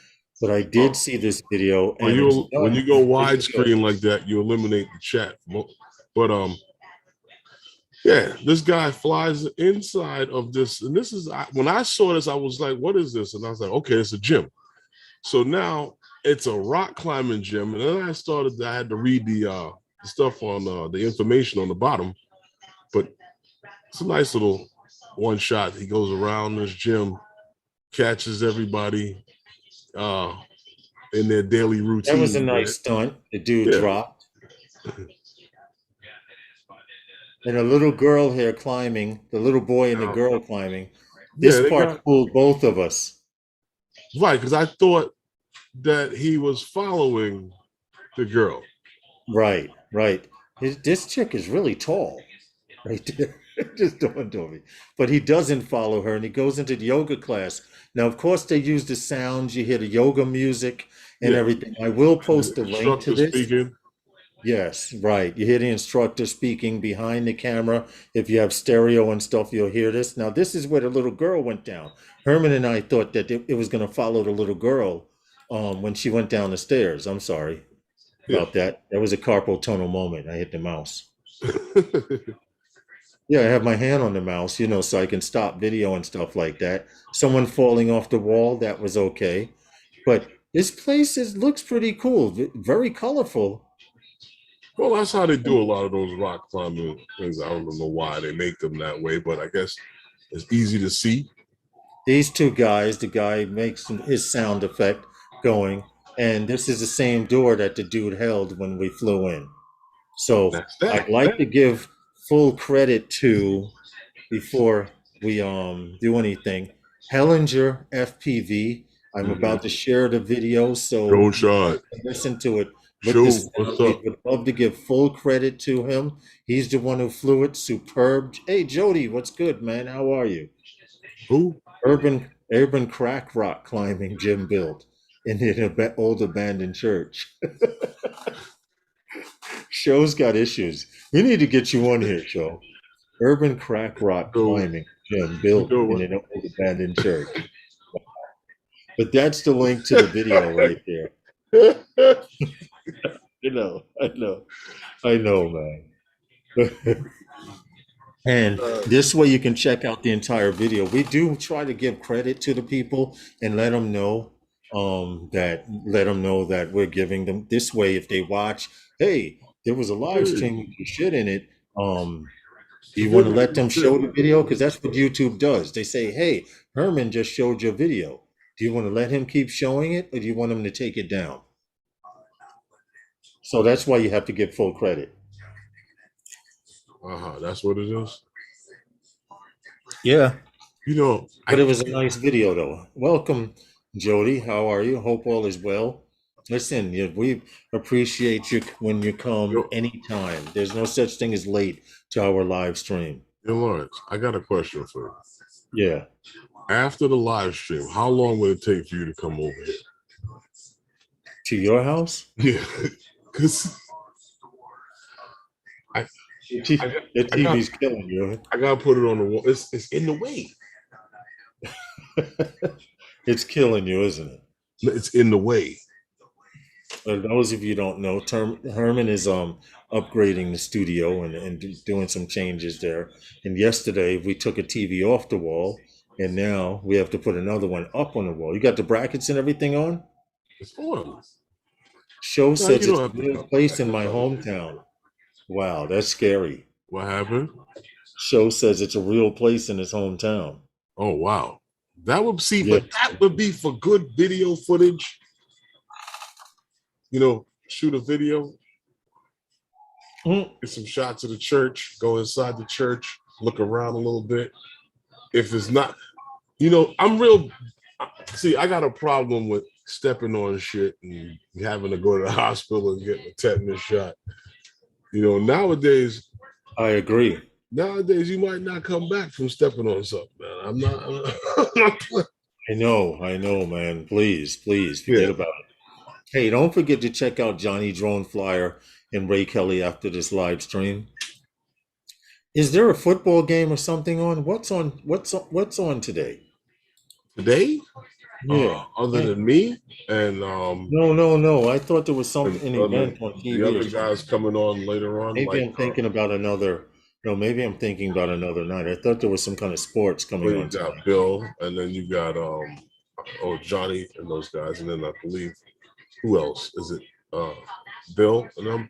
But I did Oh, see this video when and it's you done. go There you go. widescreen like that, you eliminate the chat. But yeah, this guy flies inside of this, and this is when I saw this, I was like, "What is this?" And I was like, "Okay, it's a gym." So now it's a rock climbing gym, and then I had to read the stuff on the information on the bottom. But it's a nice little one shot. He goes around this gym, catches everybody in their daily That was a routine. nice stunt. The dude Yeah. dropped. And a little girl here climbing, the little boy and the girl climbing. This Yeah, they part got fooled both of us. right because I thought that he was following the girl. Right, right. This chick is really tall. Right there. It just dawned on me. But he doesn't follow her and he goes into the yoga class. Now, of course, they use the sounds. You hear the yoga music and Yeah, everything. I will the post a link to instructor this. speaking. Yes, right. You hear the instructor speaking behind the camera. If you have stereo and stuff, you'll hear this. Now, this is where the little girl went down. Herman and I thought that it was going to follow the little girl when she went down the stairs. I'm sorry Yeah. about that. That was a carpal tunnel moment. I hit the mouse. Yeah, I have my hand on the mouse, so I can stop video and stuff like that. Someone falling off the wall, that was okay. But this place looks pretty cool, very colorful. Well, that's how they do a lot of those rock climbing things. I don't know why they make them that way, but I guess it's easy to see. These two guys, the guy makes his sound effect going, and this is the same door that the dude held when we flew in. So That's that. I'd like to give full credit to, before we do anything, Hellinger FPV. I'm about to share the video so Show you shot. can listen to it. Look Show. this up. What's We up? would love to give full credit to him. He's the one who flew it. Superb. Hey Jody, what's good, man? How are you? Who? Urban crack rock climbing gym built in an old abandoned church. Show's got issues. We need to get you on here, Joe. Urban crack rock So, climbing gym you built know in what? an old abandoned church. But that's the link to the video right there. I know, man. And this way you can check out the entire video. We do try to give credit to the people and let them know that we're giving them this way. If they watch, hey, there was a live Hey, stream with your shit in it. Do you want to give let me them shit. show the video? Because that's what YouTube does. They say, hey, Herman just showed your video. Do you want to let him keep showing it, or do you want him to take it down? So that's why you have to give full credit. That's what it is. Yeah. You know, But it was a nice video, though. Welcome, Jody. How are you? Hope all is well. Listen, we appreciate you when you come yo, anytime. There's no such thing as late to our live stream. Lawrence, I got a question for you. Yeah. After the live stream, how long would it take for you to come over To your house? here? Yeah, because I, I got, The I got, TV's killing you. I got to put it on the wall. It's in the way. It's killing you, isn't it? It's in the way. For those of you who don't know, Herman is upgrading the studio and doing some changes there. And yesterday we took a TV off the wall, and now we have to put another one up on the wall. You got the brackets and everything on? It's on. Show No, you says it's don't a have to real come place back. in my That's all. hometown. Wow, that's scary. What happened? Show says it's a real place in his hometown. Oh wow, that would see, Yeah. but that would be for good video footage. Shoot a video, Mm. get some shots of the church, go inside the church, look around a little bit. If it's not, I'm real. See, I got a problem with stepping on shit and having to go to the hospital and getting a tetanus shot. Nowadays, I agree. you might not come back from stepping on something, man. I'm not I know, man. Please forget yeah. about it. Hey, don't forget to check out Johnny Drone Flyer and Ray Kelly after this live stream. Is there a football game or something on? What's on today? Today, Yeah. other Hey, than me and no. I thought there was an and event on the TV or other something. guys coming on later on, Maybe like I'm thinking about another. No, maybe I'm thinking about another night. I thought there was some kind of sports well, coming you on got tonight. Bill, and then you got Johnny and those guys, and then I believe who else is it? Bill and them,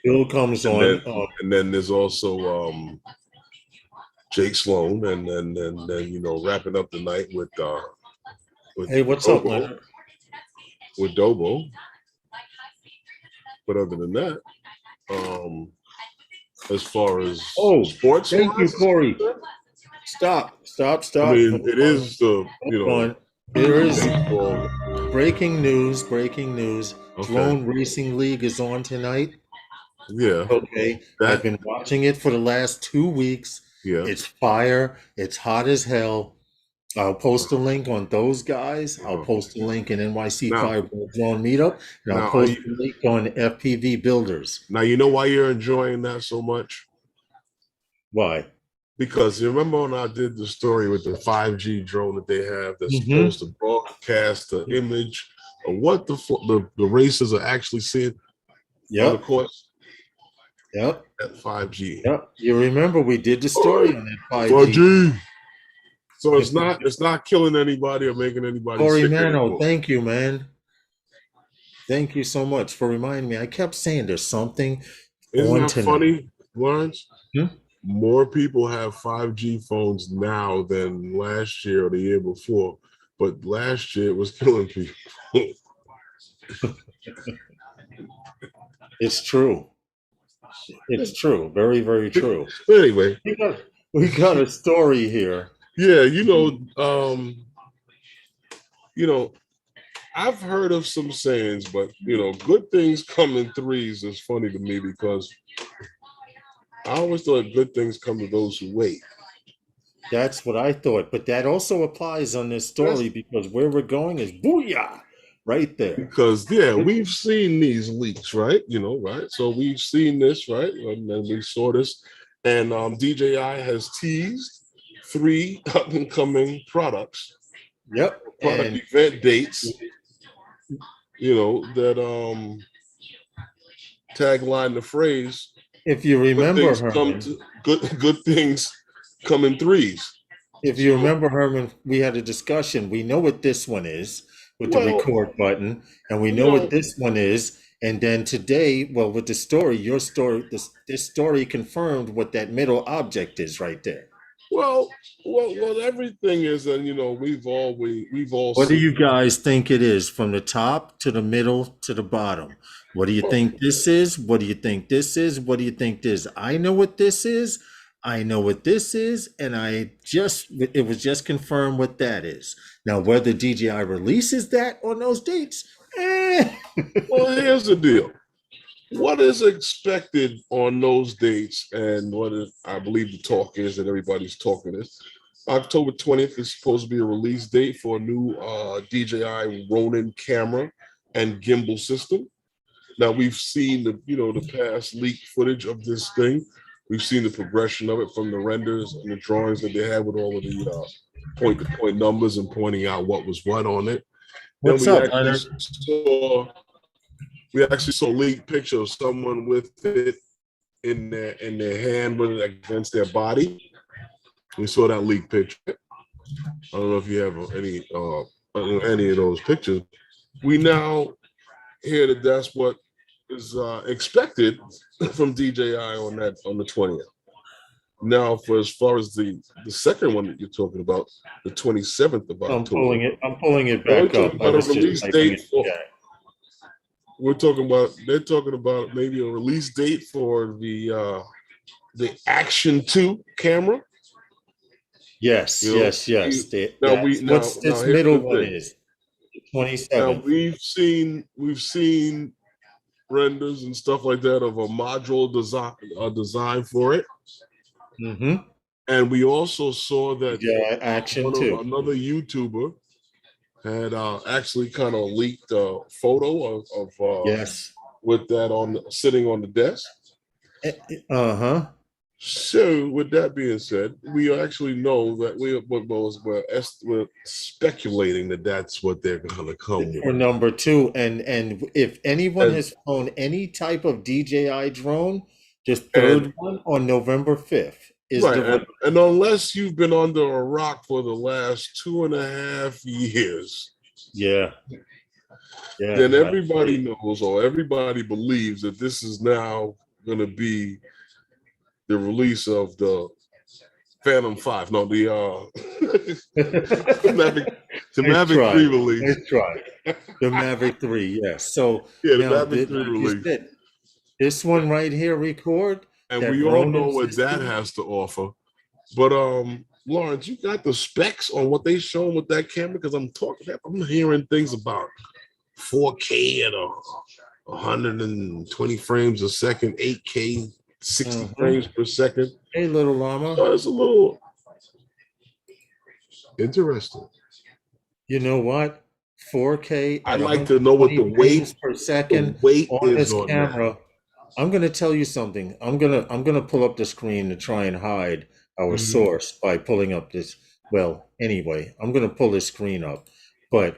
Bill comes and on. then and then there's also Jake Sloan, and then wrapping up the night with Hey, what's up, Dobo, Leonard? with Dobo. But other than that, as far as Oh, sports thank you, wise, Corey. Stop. I mean, Hold it on. is the Hold on. There is baseball. breaking news. Breaking news. Okay, Drone Racing League is on tonight. yeah, Okay. I've that, been watching it for the last 2 weeks. yeah. It's fire. It's hot as hell. I'll post a link on those guys. I'll Uh, post a link in now, NYC5 World Drone Meetup, and I'll now, post a link on FPV Builders. you know why you're enjoying that so much? Why? Because you remember when I did the story with the 5G drone that they have that's Mm-hmm. supposed to broadcast the image of what the racers are actually seeing on the Yep. course Yep. at 5G. Yep. You remember we did the story Oh, on that 5G. 5G. So it's not killing anybody or making anybody Corey sick Mano, anymore. thank you, man. Thank you so much for reminding me. I kept saying there's something Isn't on that tonight. funny, Lawrence? Hmm? More people have 5G phones now than last year or the year before. But last year it was killing people. It's true. It's true. Very, very true. But anyway, We got a story here. yeah, you know, I've heard of some sayings, but good things come in threes is funny to me because I always thought good things come to those who wait. That's what I thought. But that also applies on this That's story because where we're going is booyah right there. because we've seen these leaks, right? Right. So we've seen this, right? And then we saw this, and DJI has teased three up and coming Yep. product And event dates. That tagline the phrase if you good remember, things come Herman, to good things come in threes. if you So, remember, Herman, we had a discussion. We know what this one is with the well, record button, and we you know what know, this one is. And then today, well, with the story, your story, this story confirmed what that middle object is right there. well, everything is, and we've all What do seen. you guys think it is from the top to the middle to the bottom? What do you Well, think this is? What do you think this is? What do you think this? I know what this is. I know what this is, and it was just confirmed what that is. Now, whether DJI releases that on those dates, eh. well, here's the deal. What is expected on those dates, and I believe the talk is that everybody's talking is October 20th is supposed to be a release date for a new DJI Ronin camera and gimbal system. Now we've seen the past leaked footage of this thing. We've seen the progression of it from the renders and the drawings that they had with all of the point-to-point numbers and pointing out what was what on it. Then What's up, Leonard? we actually saw a leaked picture of someone with it in their hand with it against their body. We saw that leaked picture. I don't know if you have any of those pictures. We now hear that that's what is expected from DJI on the 20th. Now, for as far as the second one that you're talking about, the 27th of October, I'm pulling it we're back up. talking I about a was just release typing date it. for. Yeah. They're talking about maybe a release date for the Action 2 camera. Yes, yes, yes. What's Now this here's middle the one thing. is? Now 27th. we've seen renders and stuff like that of a module design for it. Mm-hmm. And we also saw that Yeah, action too. another YouTuber had actually kind of leaked a photo of Yes. with that sitting on the desk. Uh-huh. So, with that being said, we actually know that we're speculating that that's what they're going to come For with. number two, and if anyone And has flown any type of DJI drone, this and third one on November 5th is right, the and unless you've been under a rock for the last 2.5 years, yeah, yeah. then I everybody agree. knows or everybody believes that this is now going to be the release of the Phantom 5. No, the Mavic, the Nice Mavic 3 try. release. Nice try. The Mavic 3, yes. So Yeah, the now, Mavic 3 like you release. said, this one right here, record And that we all know Ronin what that system. has to offer. But Lawrence, you got the specs on what they shown with that camera? Because I'm hearing things about 4K at 120 frames a second, 8K, 60 Mhm. frames per second. Hey, little llama. So it's a little. Interesting. You know what? 4K I'd at like to know what 120 frames per the second weight on is this on that. camera. I'm gonna tell you something. I'm gonna pull up the screen to try and hide our Mhm. source by pulling up this. Well, anyway, I'm gonna pull this screen up, but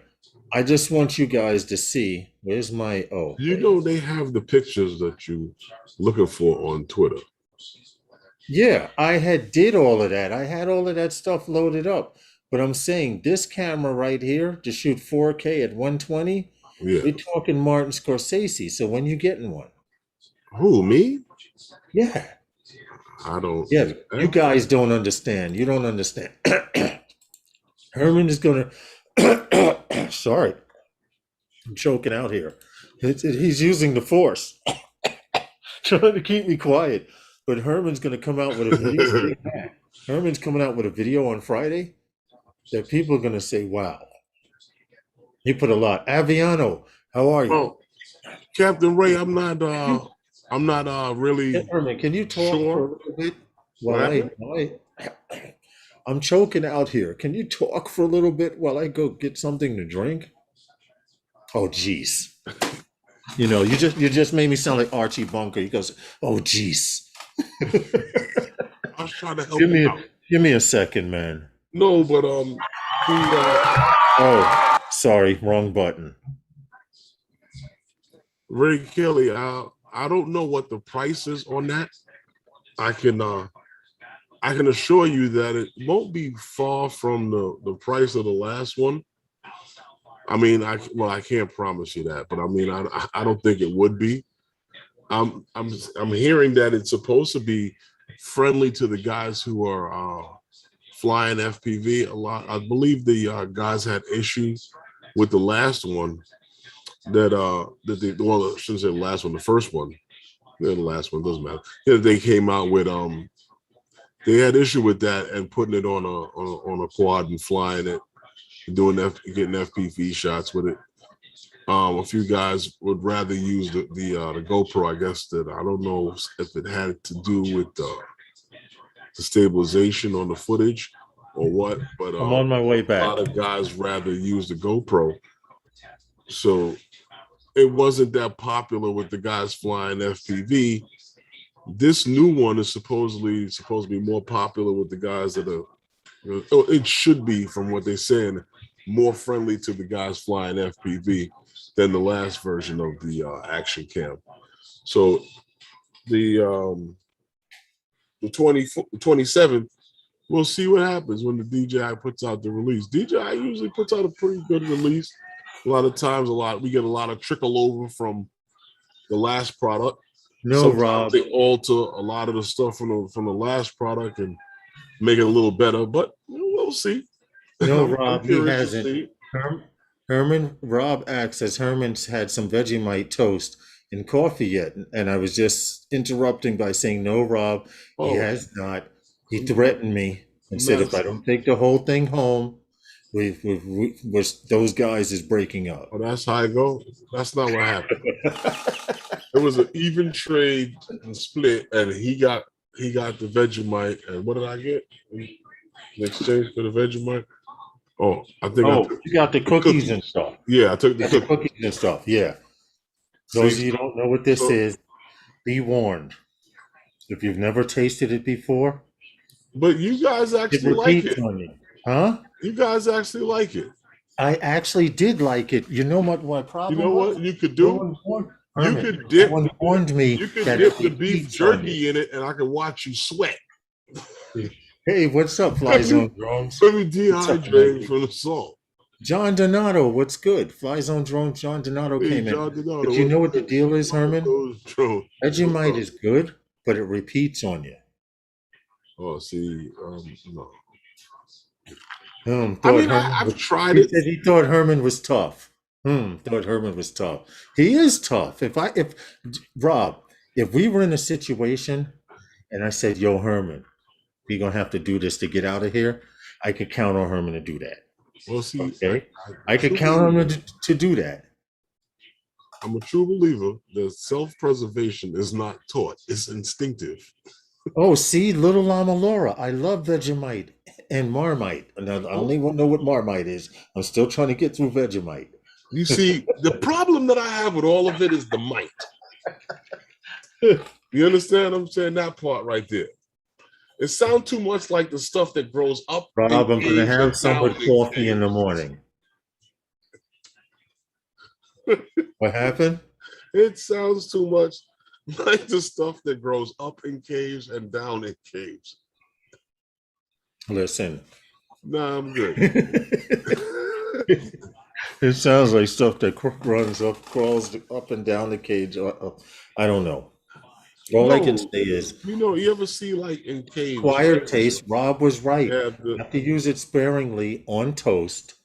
I just want you guys to see. Where's my? Oh, You there you know go. they have the pictures that you looking for on Twitter. Yeah, I had did all of that. I had all of that stuff loaded up. But I'm saying this camera right here to shoot 4K at 120, Yeah. we're talking Martin Scorsese. So when you getting one? Who, me? Yeah. I don't. Yeah, you eh? guys don't understand. You don't understand. Herman is gonna. Sorry, I'm choking out here. He's using the force, trying to keep me quiet. But Herman's gonna come out with a video. Herman's coming out with a video on Friday that people are gonna say, "Wow, he put a lot." Aviano, how are you? Oh, Captain Ray, You- I'm not really Herman, can you talk for a sure little bit what happened. I'm choking out here. Can you talk for a little bit while I go get something to drink? Oh, geez. You just made me sound like Archie Bunker. He goes, "Oh, geez." I was trying to help Give him me out. give me a second, man. No, but the Oh, sorry, wrong button. Ray Kelly, I don't know what the price is on that. I can I can assure you that it won't be far from the price of the last one. I mean, I can't promise you that, but I mean, I don't think it would be. I'm hearing that it's supposed to be friendly to the guys who are flying FPV a lot. I believe the guys had issues with the last one well, I shouldn't say the last one, the first one. Yeah, the last one doesn't matter. Yeah, they came out with they had issue with that and putting it on a quad and flying it, getting FPV shots with it. A few guys would rather use the GoPro. I guess that I don't know if it had to do with the stabilization on the footage or what, but I'm on my way a back. lot of guys rather use the GoPro. So it wasn't that popular with the guys flying FPV. This new one is supposed to be more popular with the guys that are. It should be, from what they're saying, more friendly to the guys flying FPV than the last version of the action cam. So the 27th, we'll see what happens when the DJI puts out the release. DJI usually puts out a pretty good release. A lot of times, we get a lot of trickle over from the last product. No, Sometimes Rob. they alter a lot of the stuff from the last product and make it a little better, but we'll see. No, I'm Rob, he curious to hasn't. see. Herman, Rob asks, has Herman's had some Vegemite toast and coffee yet? And I was just interrupting by saying, no, Rob, he Oh, has not. He threatened me and I'm said, not. if I don't take the whole thing home, those guys is breaking up. Oh, that's how I go. That's not what happened. It was an even trade and split, and he got the Vegemite. And what did I get in exchange for the Vegemite? Oh, I think I Oh, took you got the the cookies and cookies. stuff. Yeah, I took the Got the cookies. cookies and stuff. Yeah. See, Those of you who don't know what this so, is, be warned. If you've never tasted it before, but you guys it actually like repeats it. on you. Huh? You guys actually like it. I actually did like it. You know what my You problem know what was? you could No do? one warned You Herman. could No dip one warned me you could that it dip the beef repeats on you. jerky in it, and I can watch you sweat. Hey, what's up, Fly Let Zone me Drones? let me What's up, dehydrate Mikey? from the salt. John Donato, what's good? Fly Zone Drones, John Donato Hey, came in. John But Donato, you what's know what the good? deal is, Herman? Those drones. What's Vegemite up? is good, but it repeats on you. Oh, see, no. I Thought mean, Herman I've was, tried he it, said he thought Herman was tough. Thought Herman was tough. He is tough. If Rob, if we were in a situation and I said, yo, Herman, we're gonna have to do this to get out of here, I could count on Herman to do that. well, see, Okay. I I could count on him to do that. I'm a true believer that self-preservation is not taught; it's instinctive. Oh, see, little Llama Laura. I love Vegemite and Marmite. And I Oh, only know what Marmite is. I'm still trying to get through Vegemite. you see, the problem that I have with all of it is the might. You understand what I'm saying? That part right there. It sounds too much like the stuff that grows up in Rob, I'm going to caves have and some down with in coffee in the caves. morning. What happened? It sounds too much like the stuff that grows up in caves and down in caves. Listen. Nah, I'm good. It sounds like stuff that runs up, crawls up and down the cage. I don't know. All I can say No, is you ever see like in caves, acquired right? taste. Rob was right. Yeah, You have to use it sparingly on toast.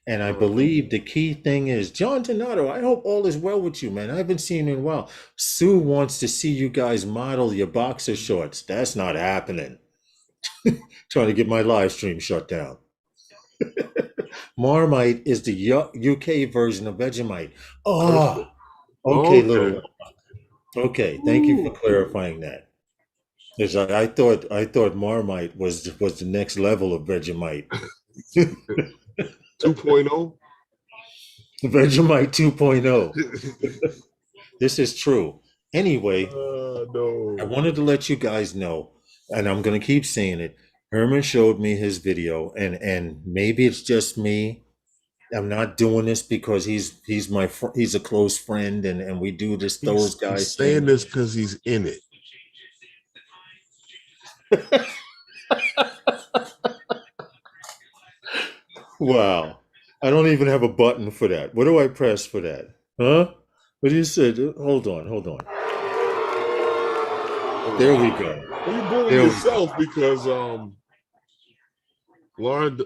And I uh, believe the key thing is, John Donato, I hope all is well with you, man. I haven't seen you in a while. Sue wants to see you guys model your boxer shorts. That's not happening. Trying to get my live stream shut down. Marmite is the UK version of Vegemite. Oh, okay, okay. little. Okay, thank you for Ooh. clarifying that. Because I thought Marmite was the next level of Vegemite. 2.0. Vegemite 2.0. This is true. Anyway, I No. wanted to let you guys know, and I'm gonna keep saying it. Herman showed me his video, and maybe it's just me. I'm not doing this because he's a close friend, and we do this those He's guys saying thing. this because he's in it. Wow. I don't even have a button for that. What do I press for that? Huh? What do you say? Hold on, hold on. Oh There we wow. go. Well, you bullying There we go. yourself because Lauren Lauren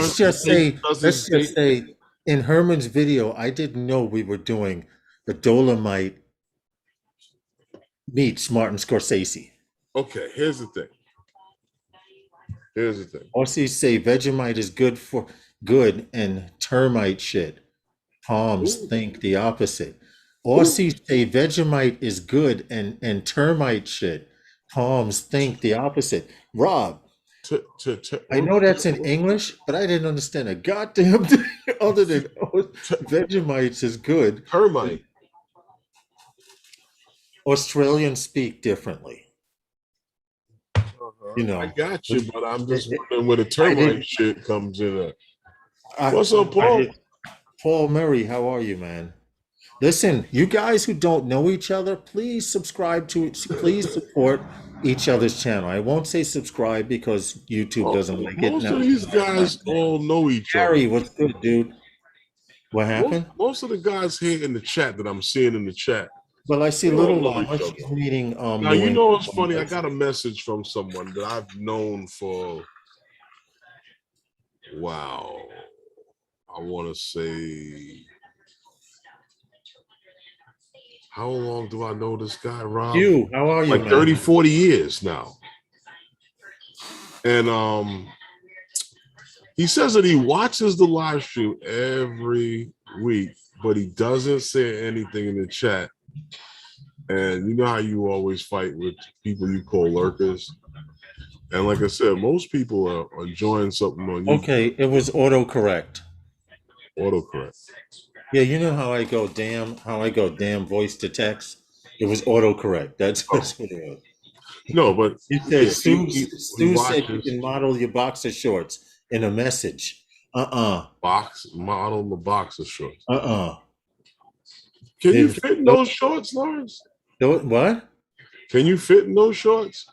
Let's just say, doesn't let's just date. say in Herman's video, I didn't know we were doing the Dolomite meets Martin Scorsese. Okay, here's the thing. Here's the thing. Aussies say Vegemite is good and termite shit. Palms Ooh, think the opposite. ooh. Aussies say Vegemite is good and termite shit. Palms think the opposite. Rob, I know that's in English, but I didn't understand a goddamn thing other than Vegemites is good. Termite. Australians speak differently. Uh-huh. You I know, got you, it, but I'm just it, wondering where the I termite didn't. shit comes in at. I, What's up, I Paul? did. Paul Murray, how are you, man? Listen, you guys who don't know each other, please please support each other's channel. I won't say subscribe because YouTube doesn't like it. Most Now, of these guys all know each other. Harry, what's good, dude? What happened? Most of the guys here in the chat that I'm seeing in the chat, Well, I see they all Little know Llama. each other. She's meeting Now New you England know what's funny. I boys. got a message from someone that I've known for wow. I want to say, how long do I know this guy, Rob? Hugh, how are you, Like man? 30, 40 years now. And he says that he watches the live stream every week, but he doesn't say anything in the chat. And you know how you always fight with people you call lurkers. And like I said, most people are enjoying something on YouTube. Okay, it was autocorrect. Autocorrect. Yeah, you know how I go damn voice to text. It was autocorrect. Oh That's what it was. no, but He said yeah, he Sue said you watches can model your boxer shorts in a message. Uh-uh. box model the boxer shorts. Uh-uh. Can you Didn't fit in those shorts, Lawrence? what? Can you fit in those shorts?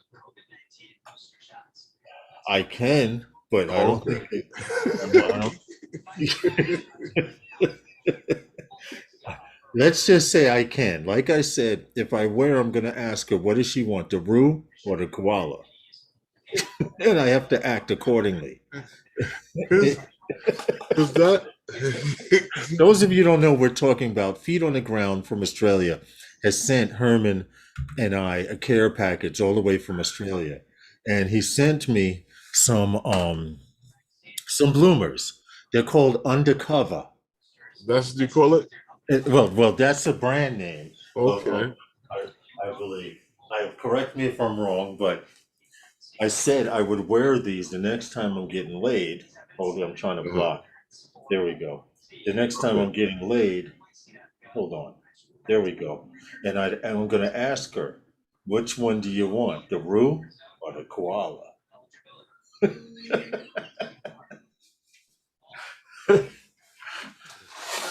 I can, but I Oh, don't okay. think it, I don't, let's just say I can. Like I said, if I wear, I'm gonna ask her, what does she want, the Roo or the koala? And I have to act accordingly. Is that Those of you who don't know, we're talking about Feet on the Ground from Australia has sent Herman and I a care package all the way from Australia, and he sent me some bloomers. They're called Undercover. that's what you call it? Well, that's a brand name of Okay. I believe. Correct me if I'm wrong, but I said I would wear these the next time I'm getting laid. Hold on, I'm trying to Uh-huh. block. There we go. The next time Okay. I'm getting laid, hold on. There we go. And I'm going to ask her, which one do you want, the Roo or the koala?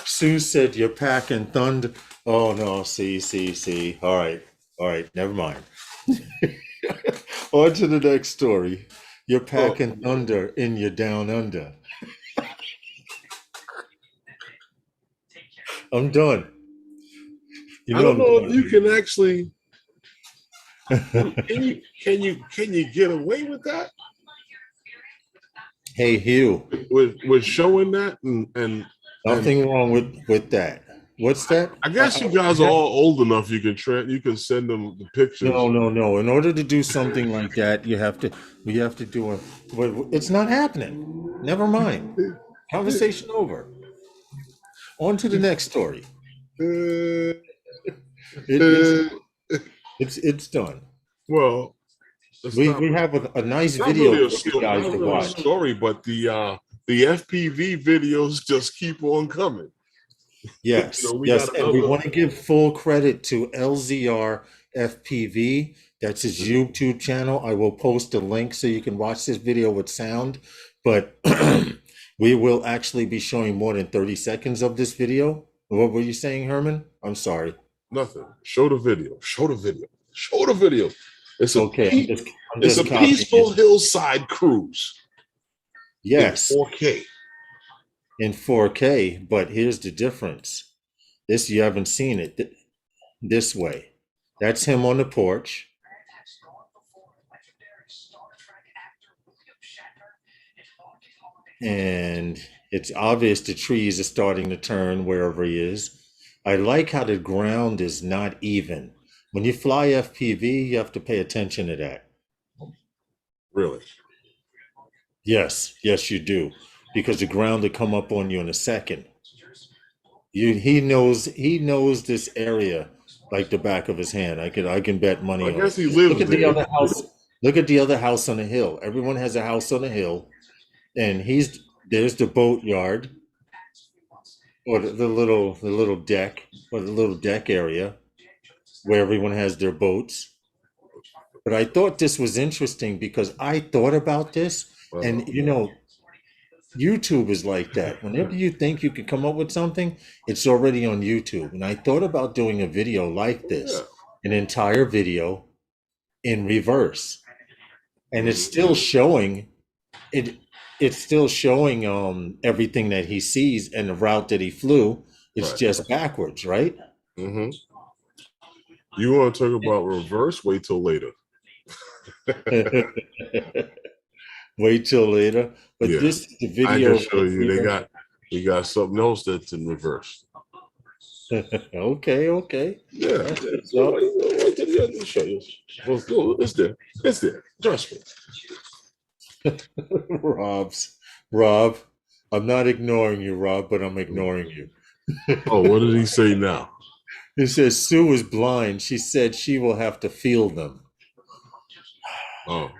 Sue said you're packing thunder. Oh no, see. All right, never mind. On to the next story. You're Well, packing thunder in your down under. I'm done. You I know don't I'm know if you done. can actually. Can you get away with that? Hey Hugh, With showing that and nothing wrong with that. What's that? I guess you guys are all old enough. You can send them the pictures. No. In order to do something like that, we have to do a. But it's not happening. Never mind. Conversation over. On to the next story. Uh, It, it's uh, it's done. well, it's We have a nice not video really a for you story, guys not to really a watch. story, but the FPV videos just keep on coming. We Yes, got and we another. want to give full credit to LZR FPV. That's his YouTube channel. I will post a link so you can watch this video with sound, but we will actually be showing more than 30 seconds of this video. What were you saying, Herman? I'm sorry. Nothing. Show the video. Show the video. Show the video. It's a Okay, I'm it's a just copying peaceful it. hillside cruise in Yes, 4K. in 4K, but here's the difference. This you haven't seen it this way. That's him on the porch. And it's obvious the trees are starting to turn wherever he is. I like how the ground is not even. When you fly FPV, you have to pay attention to that. Really. Yes, you do, because the ground will come up on you in a second. He knows this area like the back of his hand. I can bet I money on guess it. he Look lives at the there. other house. Look at the other house on the hill. Everyone has a house on the hill, and there's the boatyard or the little deck or the little deck area where everyone has their boats. But I thought this was interesting because I thought about this, and YouTube is like that. Whenever you think you could come up with something, it's already on YouTube. And I thought about doing a video like Yeah. this, an entire video in reverse. And it's Mhm. still showing it it's still showing everything that he sees and the route that he flew. It's Right. just backwards, right? Hmm. You want to talk about reverse? Wait till later. Wait till later. But Yeah. this is the I can video show right you. here. We got something else that's in reverse. Okay. Yeah. That's Yeah. what's So, up. let me show you. Well, it's there. It's there. Trust me. Rob's Rob. I'm not ignoring you, Rob, but I'm ignoring you. Oh, what did he say now? It says Sue is blind. She said she will have to feel them. Oh,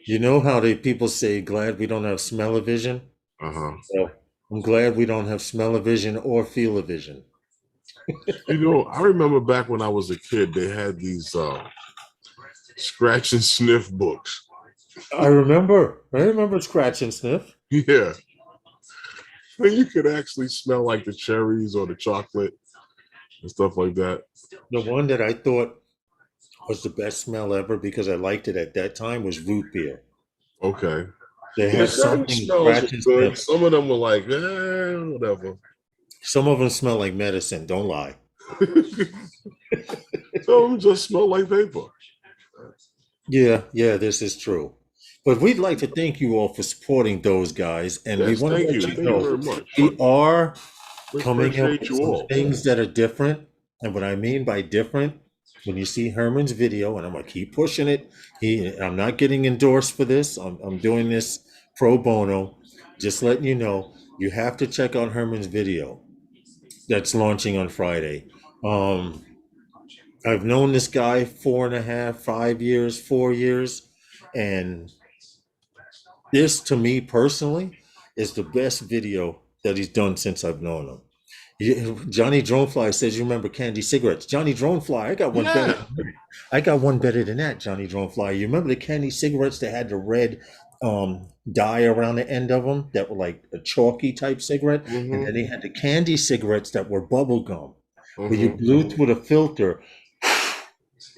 You know how people say glad we don't have smell-o-vision? uh-huh. Well, I'm glad we don't have smell-o-vision or feel-o-vision. I remember back when I was a kid, they had these scratch and sniff books. I remember scratch and sniff. Yeah. When you could actually smell like the cherries or the chocolate and stuff like that. The one that I thought was the best smell ever because I liked it at that time was root beer. Okay. They Yeah, had certain something smells were scratch and good. sniff. Some of them were like, whatever. Some of them smell like medicine. Don't lie. Some of them just smell like paper. Yeah, this is true. But we'd like to thank you all for supporting those guys, and we Yes, want to thank let you. you Thank you know very much. we are We coming up appreciate with you some all. things that are different. And what I mean by different, when you see Herman's video, and I'm gonna keep pushing it, I'm not getting endorsed for this. I'm doing this pro bono. Just letting you know, you have to check out Herman's video that's launching on Friday. Um, I've known this guy 4.5, 5 years, 4 years, and this, to me personally, is the best video that he's done since I've known him. Johnny Dronefly says, "You remember candy cigarettes?" Johnny Dronefly, I got one better. Yeah. I got one better than that, Johnny Dronefly. You remember the candy cigarettes that had the red dye around the end of them that were like a chalky type cigarette? And then Mm-hmm. they had the candy cigarettes that were bubble gum, where you Mm-hmm. blew through the filter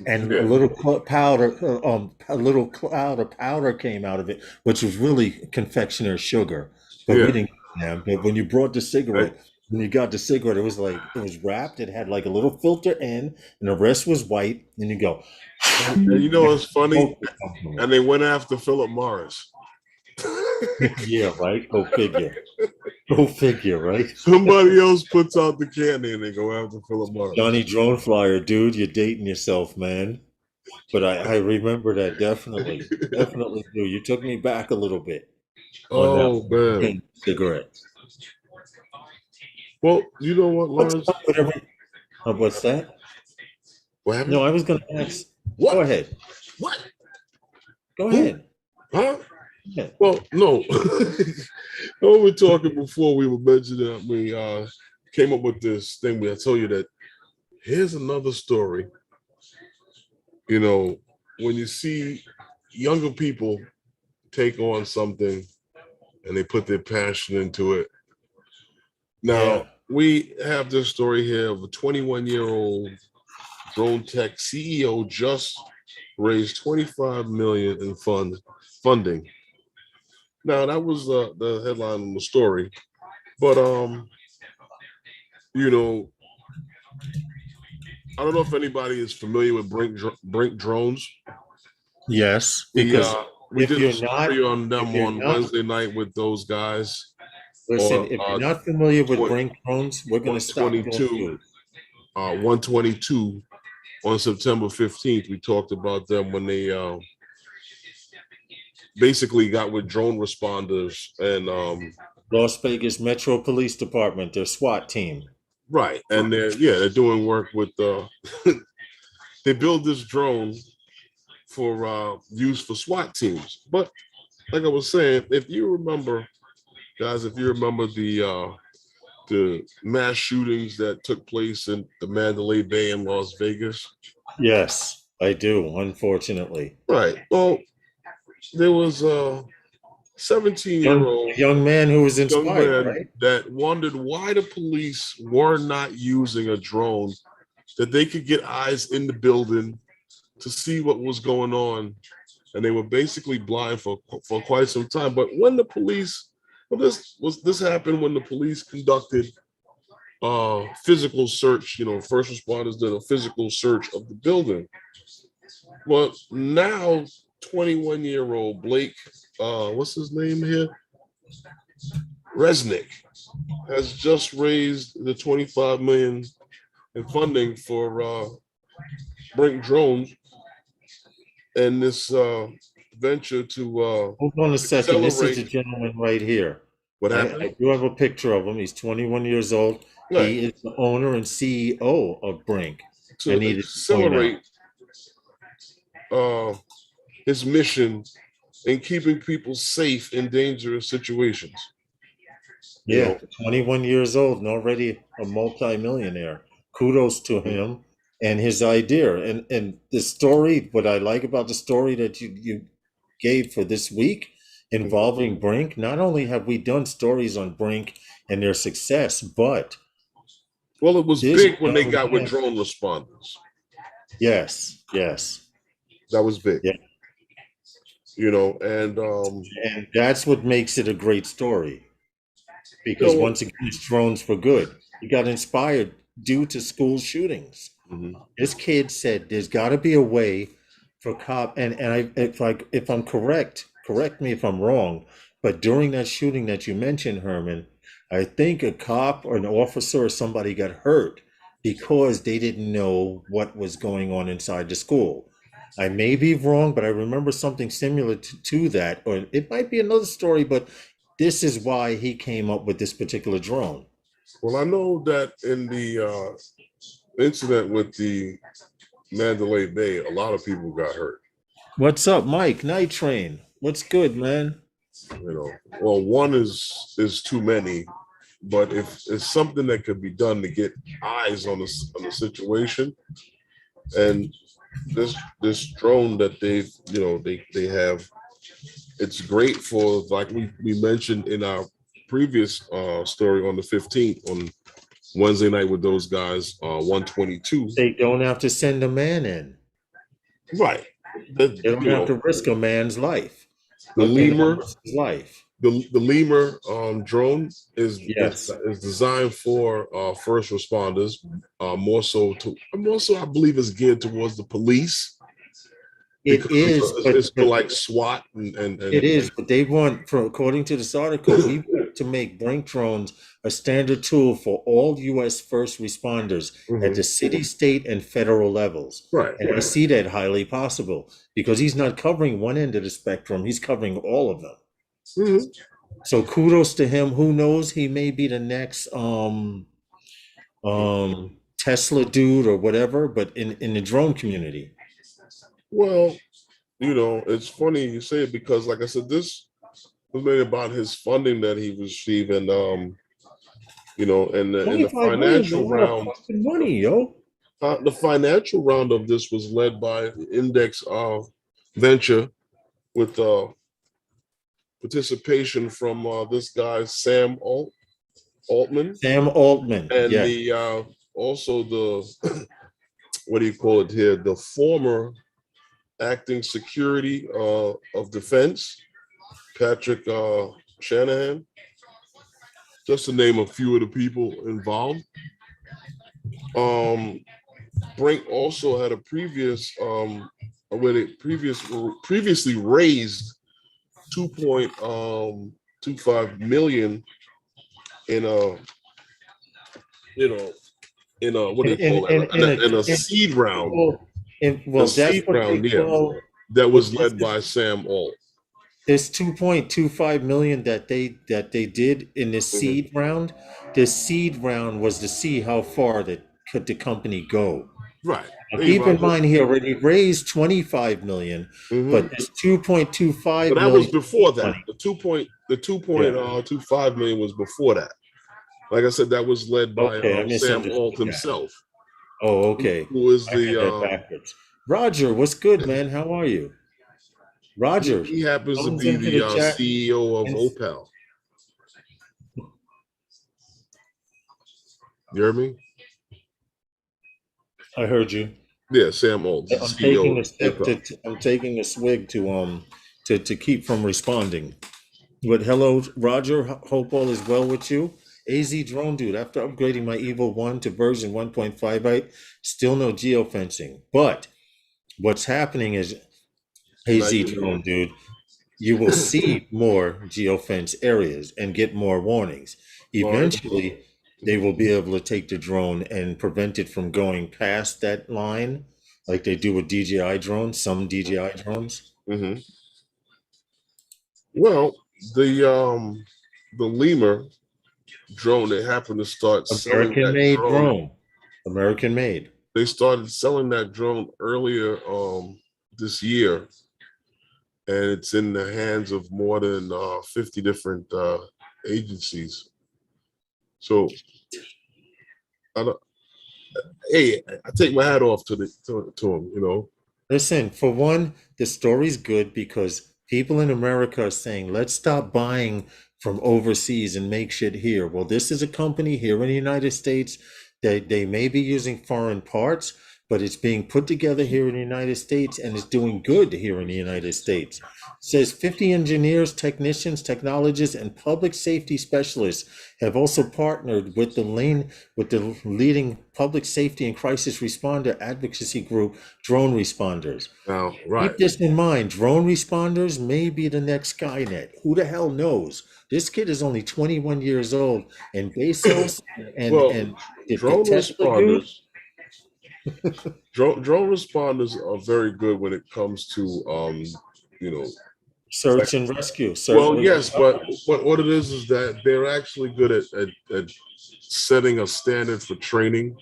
and a Yeah. little powder, a little cloud of powder came out of it, which was really confectioner sugar. But we Yeah. didn't get them. But when you brought the And, cigarette, when you got the cigarette, it was like it was wrapped. It had like a little filter in, and the rest was white. And you go, and you know what's funny? smoke would come from it. And they went after Philip Morris. Yeah, right. Go figure. Go figure, right? Somebody else puts out the candy and they go after Philip Johnny Morris. Drone Flyer, dude, you're dating yourself, man. But I remember that definitely, definitely do. You took me back a little bit on that Oh man. cigarette. Well, you know what, What's Lawrence? up with every? What's that? What happened? No, I was going to ask. Go What? ahead. What? Go Who? ahead. Huh? Yeah. Well, no. We were talking before we were mentioning that we came up with this thing where I told you that here's another story. You know, when you see younger people take on something and they put their passion into it. Yeah. Now, we have this story here of a 21-year-old drone tech CEO just raised 25 million in funding. Now, that was the headline of the story. But you know, I don't know if anybody is familiar with Brink drones. Yes, We because we if did a you're not, story on if them you're on not, Wednesday night with those guys listen, or if you're not familiar with Brink drones, we're going to stop doing 122 news. 122 on September 15th. We talked about them when they basically got with drone responders and Las Vegas Metro Police Department, their SWAT team. right, and they're doing work with they build this drone for use for SWAT teams. But like I was saying, if you remember, guys, if you remember the mass shootings that took place in the Mandalay Bay in Las Vegas, Yes, I do, unfortunately. right? Well, there was a 17 year Young, old young man who was young inspired, man right? that wondered why the police were not using a drone that they could get eyes in the building to see what was going on, and they were basically blind for quite some time. But when the police, well, this happened when the police conducted physical search. You know, first responders did a physical search of the building. Well, now 21-year-old Blake, what's his name here? Resnick has just raised the 25 million in funding for Brink drones and this venture to Hold on a second. This is accelerate the gentleman right here. what I happened do have a picture of him. He's 21 years old. right He is the owner and CEO of Brink. I to needed to point out. accelerate uh, his mission in keeping people safe in dangerous situations. You Yeah, know, 21 years old and already a multimillionaire. Kudos to him and his idea. And the story, what I like about the story that you gave for this week involving Brink, not only have we done stories on Brink and their success, but well, it was this big when they young got with man, drone responders. yes, yes. That was big, Yeah. you know, and And that's what makes it a great story. you Because know, once again, it's drones for good. He got inspired due to school shootings. mhm. This kid said there's got to be a way for cop and if I'm correct, correct me if I'm wrong, but during that shooting that you mentioned, Herman, I think a cop or an officer or somebody got hurt because they didn't know what was going on inside the school. I may be wrong, but I remember something similar to that, or it might be another story, but this is why he came up with this particular drone. Well, I know that in the incident with the Mandalay Bay, a lot of people got hurt. What's up, Mike? Night Train. What's good, man? You know, well, one is too many, but if it's something that could be done to get eyes on the situation, and this drone that they have, it's great for, like we mentioned in our previous story on the 15th on Wednesday night with those guys, 122. They don't have to send a man in. Right. They don't have to risk a man's life. The lemur, life. the lemur drone is Yes. is designed for first responders, more so I believe it's geared towards the police. It is, it's for like SWAT and it is, but they want, according to this article, we want to make Brink drones a standard tool for all U.S. first responders at the city, state, and federal levels. Right. And I see that highly possible because he's not covering one end of the spectrum; he's covering all of them. Mm-hmm. So kudos to him. Who knows? He may be the next Tesla dude or whatever, but in the drone community. Well, it's funny you say it because, like I said, this was made about his funding that he received, and and the financial round, money, yo. The financial round of this was led by Index Venture with participation from this guy Sam Altman. Sam Altman, and yeah. the also the what do you call it here? The former acting security of defense, Patrick Shanahan, just to name a few of the people involved. Brink also had a previous where they previously raised 2.25 million in a what do you call it? In a seed round. That was led by Sam Alt. This 2.25 million that they did in this seed round. This seed round was to see how far could the company go. Right. Now, keep in mind he already raised 25 million, but this 2.25 but that was before that. The 2.25 million was before that. Like I said, that was led by Sam Alt himself. Oh, okay. Who is the Roger? What's good, man? How are you, Roger? He happens to be the CEO of Opal. You heard me? I heard you. Yeah, Sam Alt. I'm taking a swig to keep from responding. But hello, Roger. Hope all is well with you. AZ Drone Dude, after upgrading my Evo 1 to version 1.58, still no geofencing. But what's happening is, AZ Drone Dude, you will see more geofence areas and get more warnings. Eventually, they will be able to take the drone and prevent it from going past that line, like they do with DJI drones, some DJI drones. Mm-hmm. Well, the lemur drone, they happened to start American-made drone. American-made. They started selling that drone earlier this year, and it's in the hands of more than 50 different agencies. So, I take my hat off to him. Listen, for one, the story's good because people in America are saying, let's stop buying from overseas and make shit here. Well, this is a company here in the United States that they may be using foreign parts, but it's being put together here in the United States and it's doing good here in the United States. It says 50 engineers, technicians, technologists, and public safety specialists have also partnered with the leading public safety and crisis responder advocacy group, Drone Responders. Oh, right. Keep this in mind. Drone responders may be the next Skynet. Who the hell knows? This kid is only 21 years old, and Bezos and drone responders. Drone responders are very good when it comes to search and rescue. Yes, but what it is that they're actually good at setting a standard for training.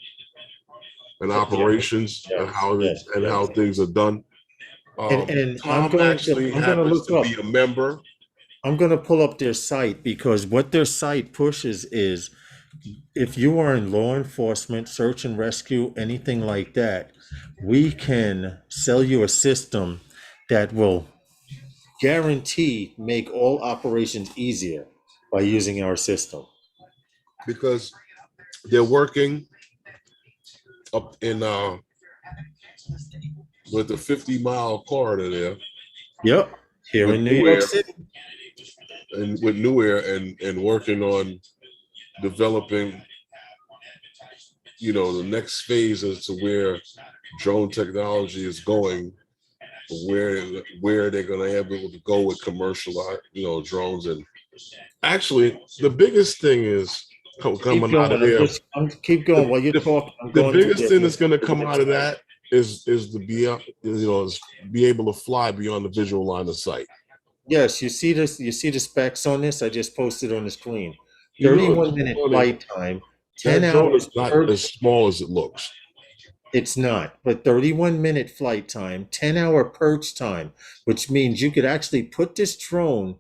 and operations and Yes, yes, how yes. things are done. And Tom actually I'm gonna happens look to up. be a member. I'm gonna pull up their site because what their site pushes is if you are in law enforcement, search and rescue, anything like that, we can sell you a system that will guarantee make all operations easier by using our system. Because they're working up in with the 50-mile corridor there Yep, here with in New New York Air City. and with New Air and working on developing, the next phase as to where drone technology is going, where they're going to be able to go with commercial, drones. And actually, the biggest thing is Keep coming out of going. there. Keep going The, while you're the, talking. I'm the going biggest thing through that's going to come their out of site. that is to be able to fly beyond the visual line of sight. Yes, you see this. You see the specs on this. I just posted on the screen. It's 31-minute funny. flight time, 10 That drone hours is not per. as small as it looks. It's not, but 31-minute flight time, 10-hour perch time, which means you could actually put this drone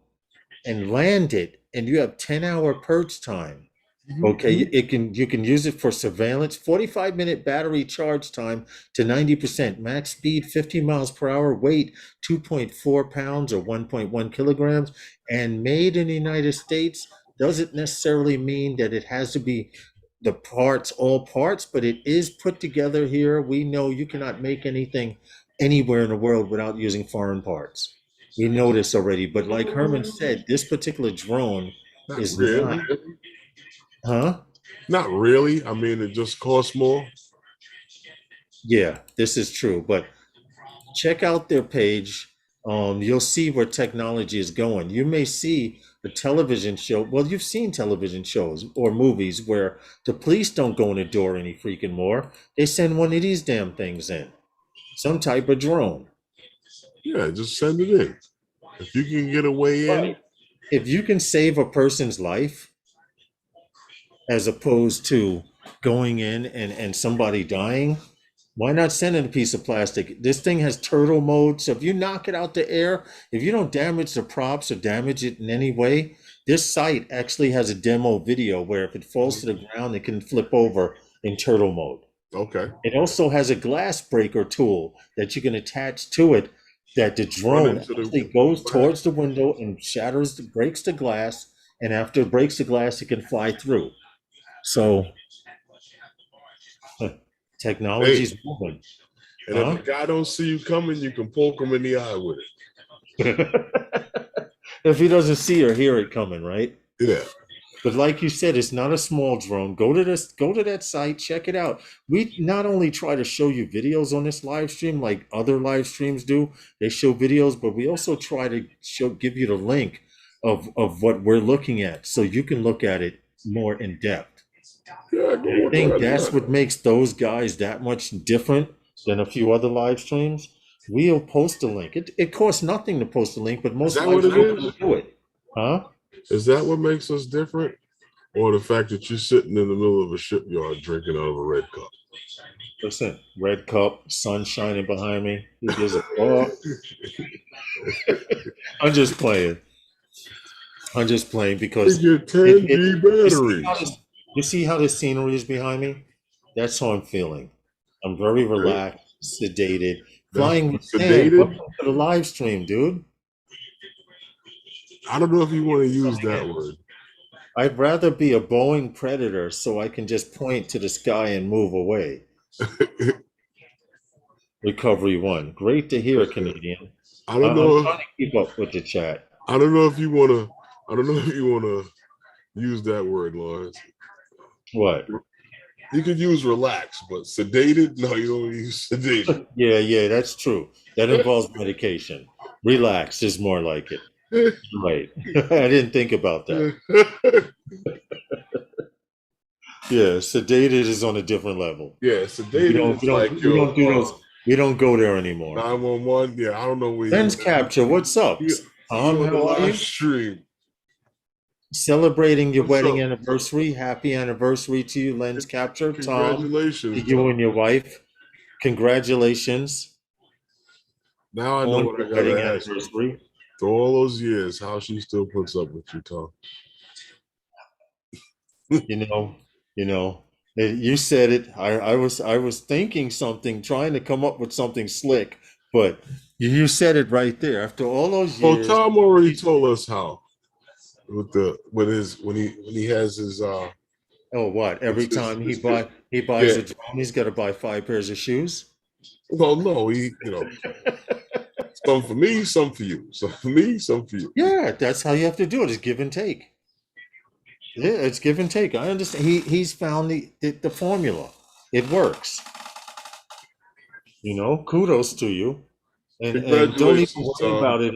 and land it, and you have 10-hour perch time. Okay, you can use it for surveillance, 45-minute battery charge time to 90%, max speed 50 miles per hour, weight 2.4 pounds or 1.1 kilograms, and made in the United States doesn't necessarily mean that it has to be the parts, all parts, but it is put together here. We know you cannot make anything anywhere in the world without using foreign parts. We know this already, but like Herman said, this particular drone Not is not, really. huh? Not really. I mean, it just costs more. Yeah, this is true. But check out their page. You'll see where technology is going. You may see a television show. Well, you've seen television shows or movies where the police don't go in the door any freaking more. They send one of these damn things in, some type of drone. Yeah, just send it in. If you can get away in, Right. If you can save a person's life as opposed to going in and somebody dying, why not send in a piece of plastic? This thing has turtle mode. So if you knock it out the air, if you don't damage the props or damage it in any way, this site actually has a demo video where if it falls to the ground, it can flip over in turtle mode. okay, It also has a glass breaker tool that you can attach to it that the run drone into actually the goes glass. towards the window and breaks the glass. And after it breaks the glass, it can fly through. So Hey, technology's moving, and if huh? a guy don't see you coming, you can poke him in the eye with If he doesn't see or hear it coming, right? it. Yeah. But like you said, it's not a small drone. Go to that site, check it out. We not only try to show you videos on this live stream like other live streams do, they show videos, but we also try to give you the link of what we're looking at so you can look at it more in depth. Yeah, go I look think at that's it. what makes those guys that much different than a few other live streams. We'll post a link. It costs nothing to post a link, but Is most that live what it streams is? don't do it. Huh? Is that what makes us different? Or the fact that you're sitting in the middle of a shipyard drinking out of a red cup? Listen, red cup, sun shining behind me. Who gives a fuck? I'm just playing. I'm just playing because Take your it 10G batteries. you see how the scenery is behind me? That's how I'm feeling. I'm very Okay. relaxed, sedated, That's flying with Sam. sedated. Welcome to the live stream, dude. I don't know if you want to use that word. I'd rather be a Boeing Predator so I can just point to the sky and move away. Recovery one. Great to hear, Canadian. I don't I'm know. trying to keep up with the chat. I don't know if you want to. I don't know if you want to use that word, Lawrence. What? You could use relax, but sedated? No, you don't use sedated. Yeah, that's true. That involves medication. Relax is more like it. Right. I didn't think about that. Yeah, sedated is on a different level. Yeah, sedated is like We your don't do those. We don't go there anymore. 911. Yeah, I don't know where Lens capture, what's up? you Tom, on the how are live you? stream. celebrating your What's wedding up? anniversary. Happy anniversary to you, Lens Capture. Tom, to Congratulations, you Tom. and your wife. Congratulations Now I know on what your I wedding gotta ask you. anniversary. Through all those years, how she still puts up with you, Tom. You know, you know, you said it. I was thinking something, trying to come up with something slick, but you said it right there. After all those Well, years, Tom already told us how with the with his when he has his oh what? Every time his he buys yeah. a drone, he's got to buy 5 pairs of shoes. Well, no, he some for me, some for you, some for me, some for you. Yeah, that's how you have to do it. It's give and take. Yeah, it's give and take. I understand. He's found the formula. It works. Kudos to you. And don't even Congratulations, worry Tom. about it.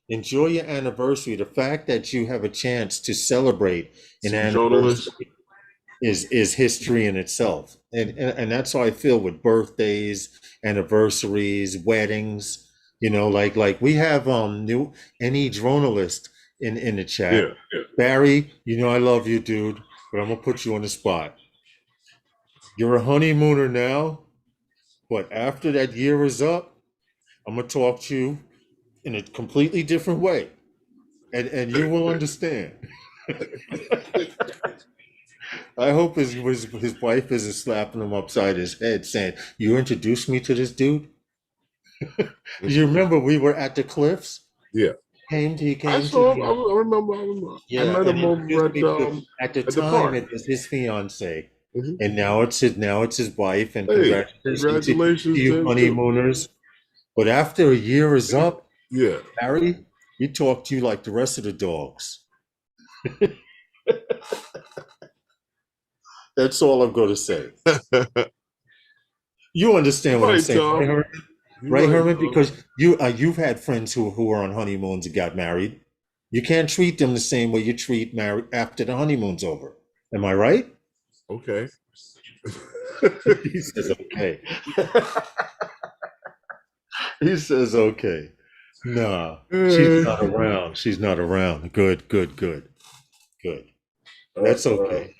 Enjoy your anniversary. The fact that you have a chance to celebrate an Some journalists. anniversary is history in itself. And that's how I feel with birthdays, anniversaries, weddings. Like we have new any journalist in the Yeah, chat. yeah. Barry, I love you, dude, but I'm gonna put you on the spot. You're a honeymooner now, but after that year is up, I'm gonna talk to you in a completely different way, and you will understand. I hope his wife isn't slapping him upside his head, saying, "You introduced me to this dude." Do you remember we were at the cliffs? Yeah. He I came to saw him. the I remember. I remember. I yeah, met and him over introduced me to at the at the time park. it was his fiance, Mhm. and now it's his wife. And Hey, congratulations to congratulations to you him too. honeymooners. But after a year is up, Yeah. Harry, we talk to you like the rest of the dogs. That's all I'm going to say. You You're understand what I'm right, saying, right, Tom. Herman? You're Right, right, Herman? Tom. Because you've had friends who are on honeymoons and got married. You can't treat them the same way you treat married after the honeymoon's over. Am I right? Okay. He says okay. He says okay. Nah, she's Uh, not around. She's not around. Good, good, good, good. uh, That's okay.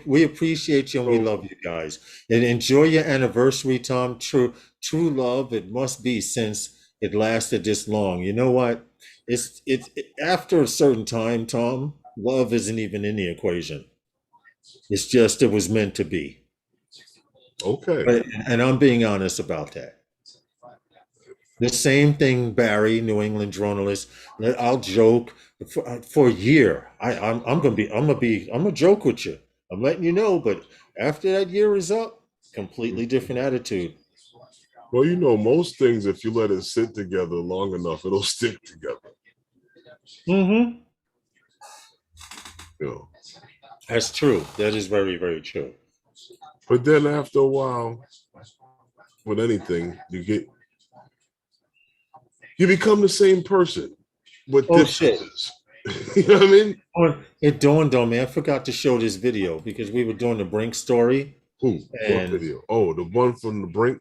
We appreciate you and we so love you guys. And enjoy your anniversary, Tom. True love. It must be since it lasted this long. You know what? After a certain time, Tom. Love isn't even in the equation. It's just it was meant to be. okay. And I'm being honest about that. The same thing, Barry, New England journalist. I'll joke for a year. I'm gonna joke with you. I'm letting you know, but after that year is up, completely different attitude. Well, most things, if you let it sit together long enough, it'll stick together. Mm-hmm. You know. That's true. That is very, very true. But then after a while, with anything, you become the same person with Oh shit! differences. You know what I mean? Oh, it dawned on me. I forgot to show this video because we were doing the Brink story, Who? What and video? Oh, the one from the Brink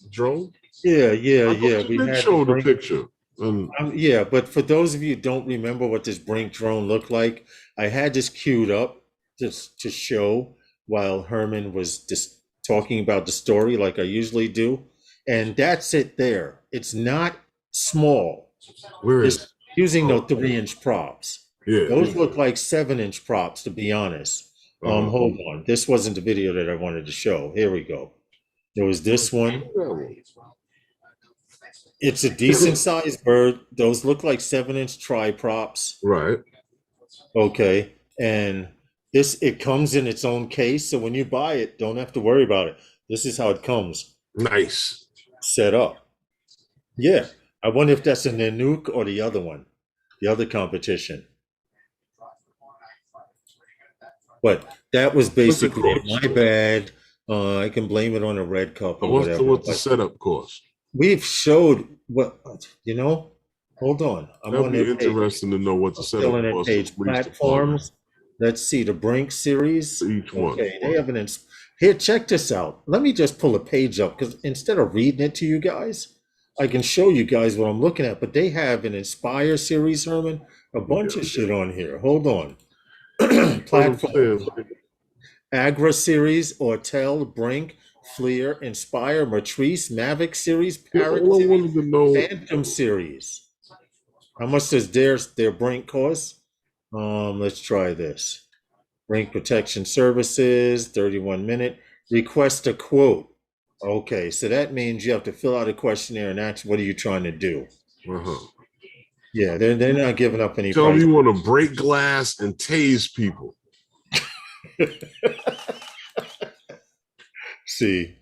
drone? yeah, yeah, I yeah. thought you We did had the show the Brink. picture. And Yeah, but for those of you who don't remember what this Brink drone looked like, I had this queued up just to show while Herman was just talking about the story like I usually do. And that's it there. It's not small. where is It's using no Oh, 3-inch props. yeah. Those look like 7-inch props, to be honest. Uh-huh. Hold on. This wasn't the video that I wanted to show. Here we go. There was this one. It's a decent sized bird. Those look like 7-inch tri props. Right. Okay. And it comes in its own case. So when you buy it, don't have to worry about it. This is how it comes Nice. set up. Yeah. I wonder if that's a Nanook or the other one, the other competition. But that was What's it basically cost? my bad. I can blame it on a red cup or What's the whatever. what's the setup cost? We've showed hold on. I'm That'd on be their page. interesting to know what the I'm still setup on that cost of page. police department Platforms. Let's see the Brink series. for each one. Okay, they have here. Check this out. Let me just pull a page up because instead of reading it to you guys, I can show you guys what I'm looking at. But they have an Inspire series, Herman, A bunch of shit on here. Hold on. What I'm Platform. saying, Agra series, Ortel, Brink, Fleer, Inspire, Matrice, Mavic series, Parrot all I series, wanted to know, Phantom series. How much does their Brink cost? Let's try this. Brink Protection Services, 31 minute. Request a quote. Okay, so that means you have to fill out a questionnaire and ask what are you trying to do. uh-huh. Yeah, they're not giving up any Tell me price. you want to break glass and tase people. See,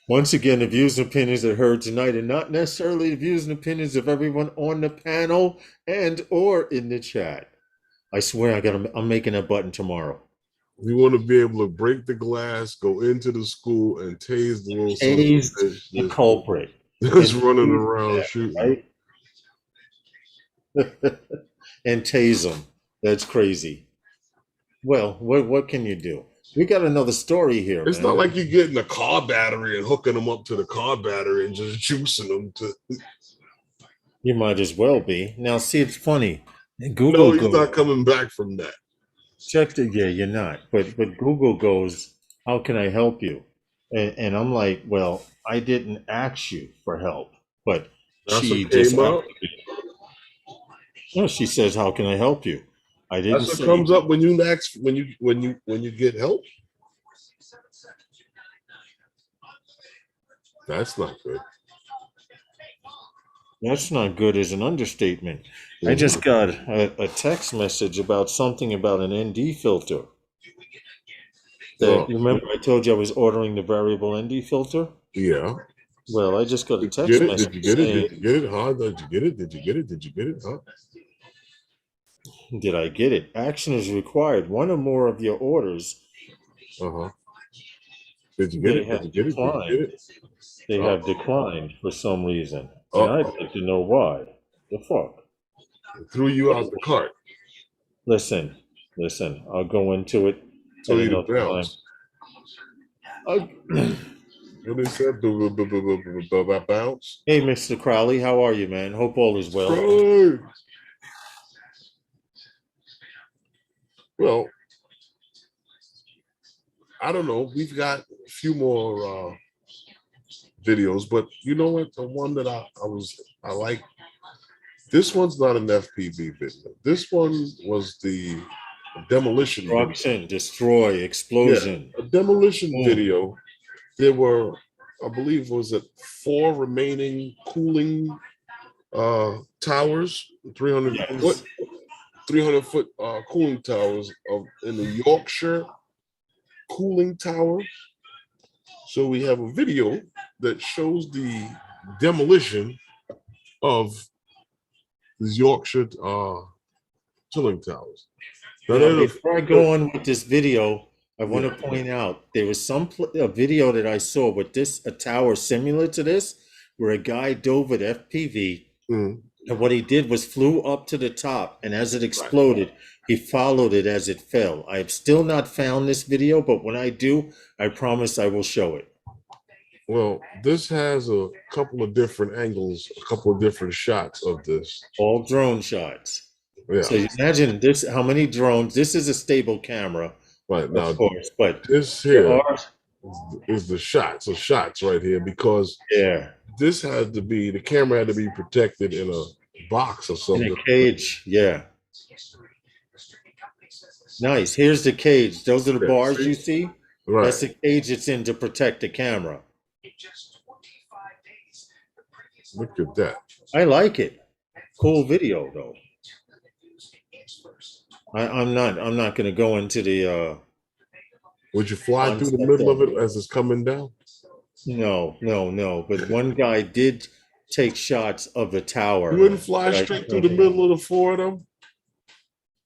once again, the views and opinions that are heard tonight are not necessarily the views and opinions of everyone on the panel and or in the chat. I swear I'm making that button tomorrow. You want to be able to break the glass, go into the school, and tase the little son of a Tase bitch the culprit. that's And running around shooting. right? And tase them. That's crazy. Well, what can you do? We got another story here, It's man. not like you're getting a car battery and hooking them up to the car battery and just juicing them to. You might as well be. Now, see, it's funny. No, Google he's goes, not coming back from that. yeah, you're not. But Google goes, how can I help you? And I'm like, well, I didn't ask you for help, but That's she what just came up. no, she says, how can I help you? I didn't That's what say comes up when you ask when you get help. That's not good. that's not good as an understatement. I just got a text message about something about an ND filter. That, remember I told you I was ordering the variable ND filter? Yeah. Well, I just got a Did you text get it? message Did you get it? saying, Did you get it? Huh? Did you get it? Did you get it? Did you get it? Huh? did I get it? Action is required. One or more of your orders, Uh-huh. Did you get they it? Did have you get it? Did you get declined. it? They have declined for some reason. And I'd like to know why. The fuck? Threw you out the cart. Listen, I'll go into it at Told you to another time. bounce. What they said? Bounce. Hey, Mr. Crowley, how are you, man? Hope all is well. Right. Well, I don't know. We've got a few more videos, but you know what? The one that I like. This one's not an FPV video. This one was the demolition video. Destruction, destroy, explosion. Yeah, a demolition video. There were, I believe, was it 4 remaining cooling towers, 300 Yes. foot, 300 foot cooling towers in the Yorkshire cooling tower. So we have a video that shows the demolition of these Yorkshire chilling towers. Now, before I go on with this video, I want to point out there was a video that I saw with a tower similar to this, where a guy dove with FPV, and what he did was flew up to the top, and as it exploded, he followed it as it fell. I have still not found this video, but when I do, I promise I will show it. Well, this has a couple of different angles, a couple of different shots of this. All drone shots. Yeah. So imagine this, how many drones, this is a stable camera, right now, of course, but this here is the shots of shots right here, because this had to be, the camera had to be protected in a box or something. In a cage, yeah. Nice. Here's the cage. Those are the bars you see. Right. That's the cage it's in to protect the camera. Look at that. I like it. Cool video though. I'm not going to go into the. Would you fly through the middle of it as it's coming down? No. But one guy did take shots of the tower. You wouldn't fly straight through the middle of the 4 of them?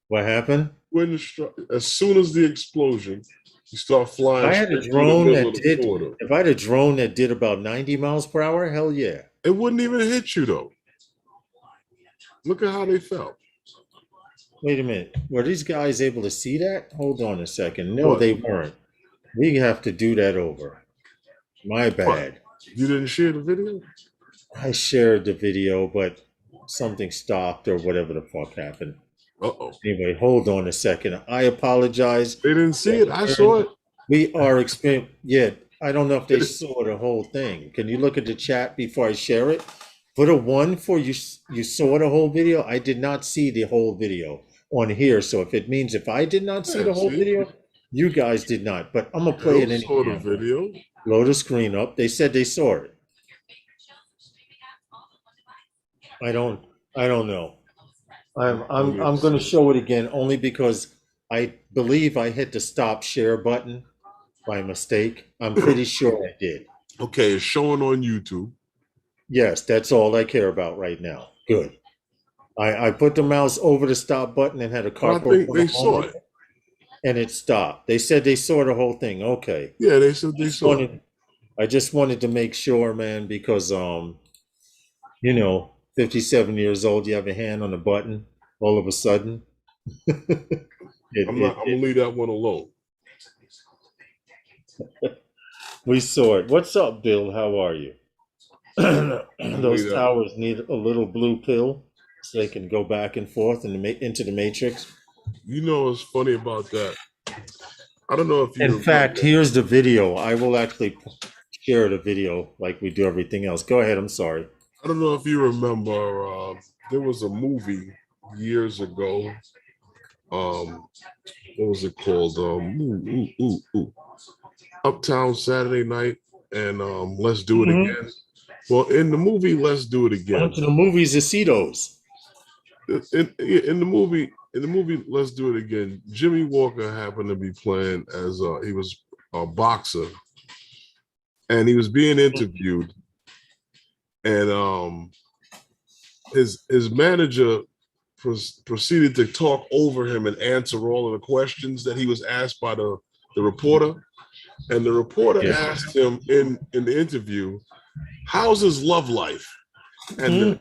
What happened? As soon as the explosion, you start flying. I had a drone that did. If I had a drone that did about 90 miles per hour, hell yeah. It wouldn't even hit you though. Look at how they felt. Wait a minute. Were these guys able to see that? Hold on a second. No, they weren't. We have to do that over. My bad. What? You didn't share the video? I shared the video, but something stopped or whatever the fuck happened. Uh-oh. Anyway, hold on a second. I apologize. They didn't see it. I saw it. We are experiencing. Yeah, I don't know if they saw the whole thing. Can you look at the chat before I share it? Put a one for you. You saw the whole video. I did not see the whole video on here. So if it means if I did not see Yeah, the whole see? video, you guys did not. But I'm gonna I play it saw the anyhow. video. Load the screen up. They said they saw it. I don't know. I'm going to show it again only because I believe I hit the stop share button by mistake. I'm pretty sure I did. Okay, it's showing on YouTube. Yes, that's all I care about right now. Good. I put the mouse over the stop button and had a Well, I carpal think they saw tunnel, it. and it stopped. They said they saw the whole thing. Okay. Yeah, they said they saw it. I just wanted to make sure, man, because 57 years old, you have a hand on the button all of a sudden. I'm gonna leave that one alone. We saw it. What's up, Bill? How are you? Those towers need a little blue pill so they can go back and forth into the matrix. You know what's funny about that? I don't know if you. In fact, here's the video. I will actually share the video like we do everything else. Go ahead. I'm sorry. I don't know if you remember. There was a movie years ago. What was it called? Uptown Saturday Night and Let's Do It Again. Well, in the movie Let's Do It Again. Bunch of the movies, Acetos. In the movie Let's Do It Again, Jimmy Walker happened to be playing as he was a boxer, and he was being interviewed, and his manager proceeded to talk over him and answer all of the questions that he was asked by the reporter. And the reporter asked him in the interview, "How's his love life?" And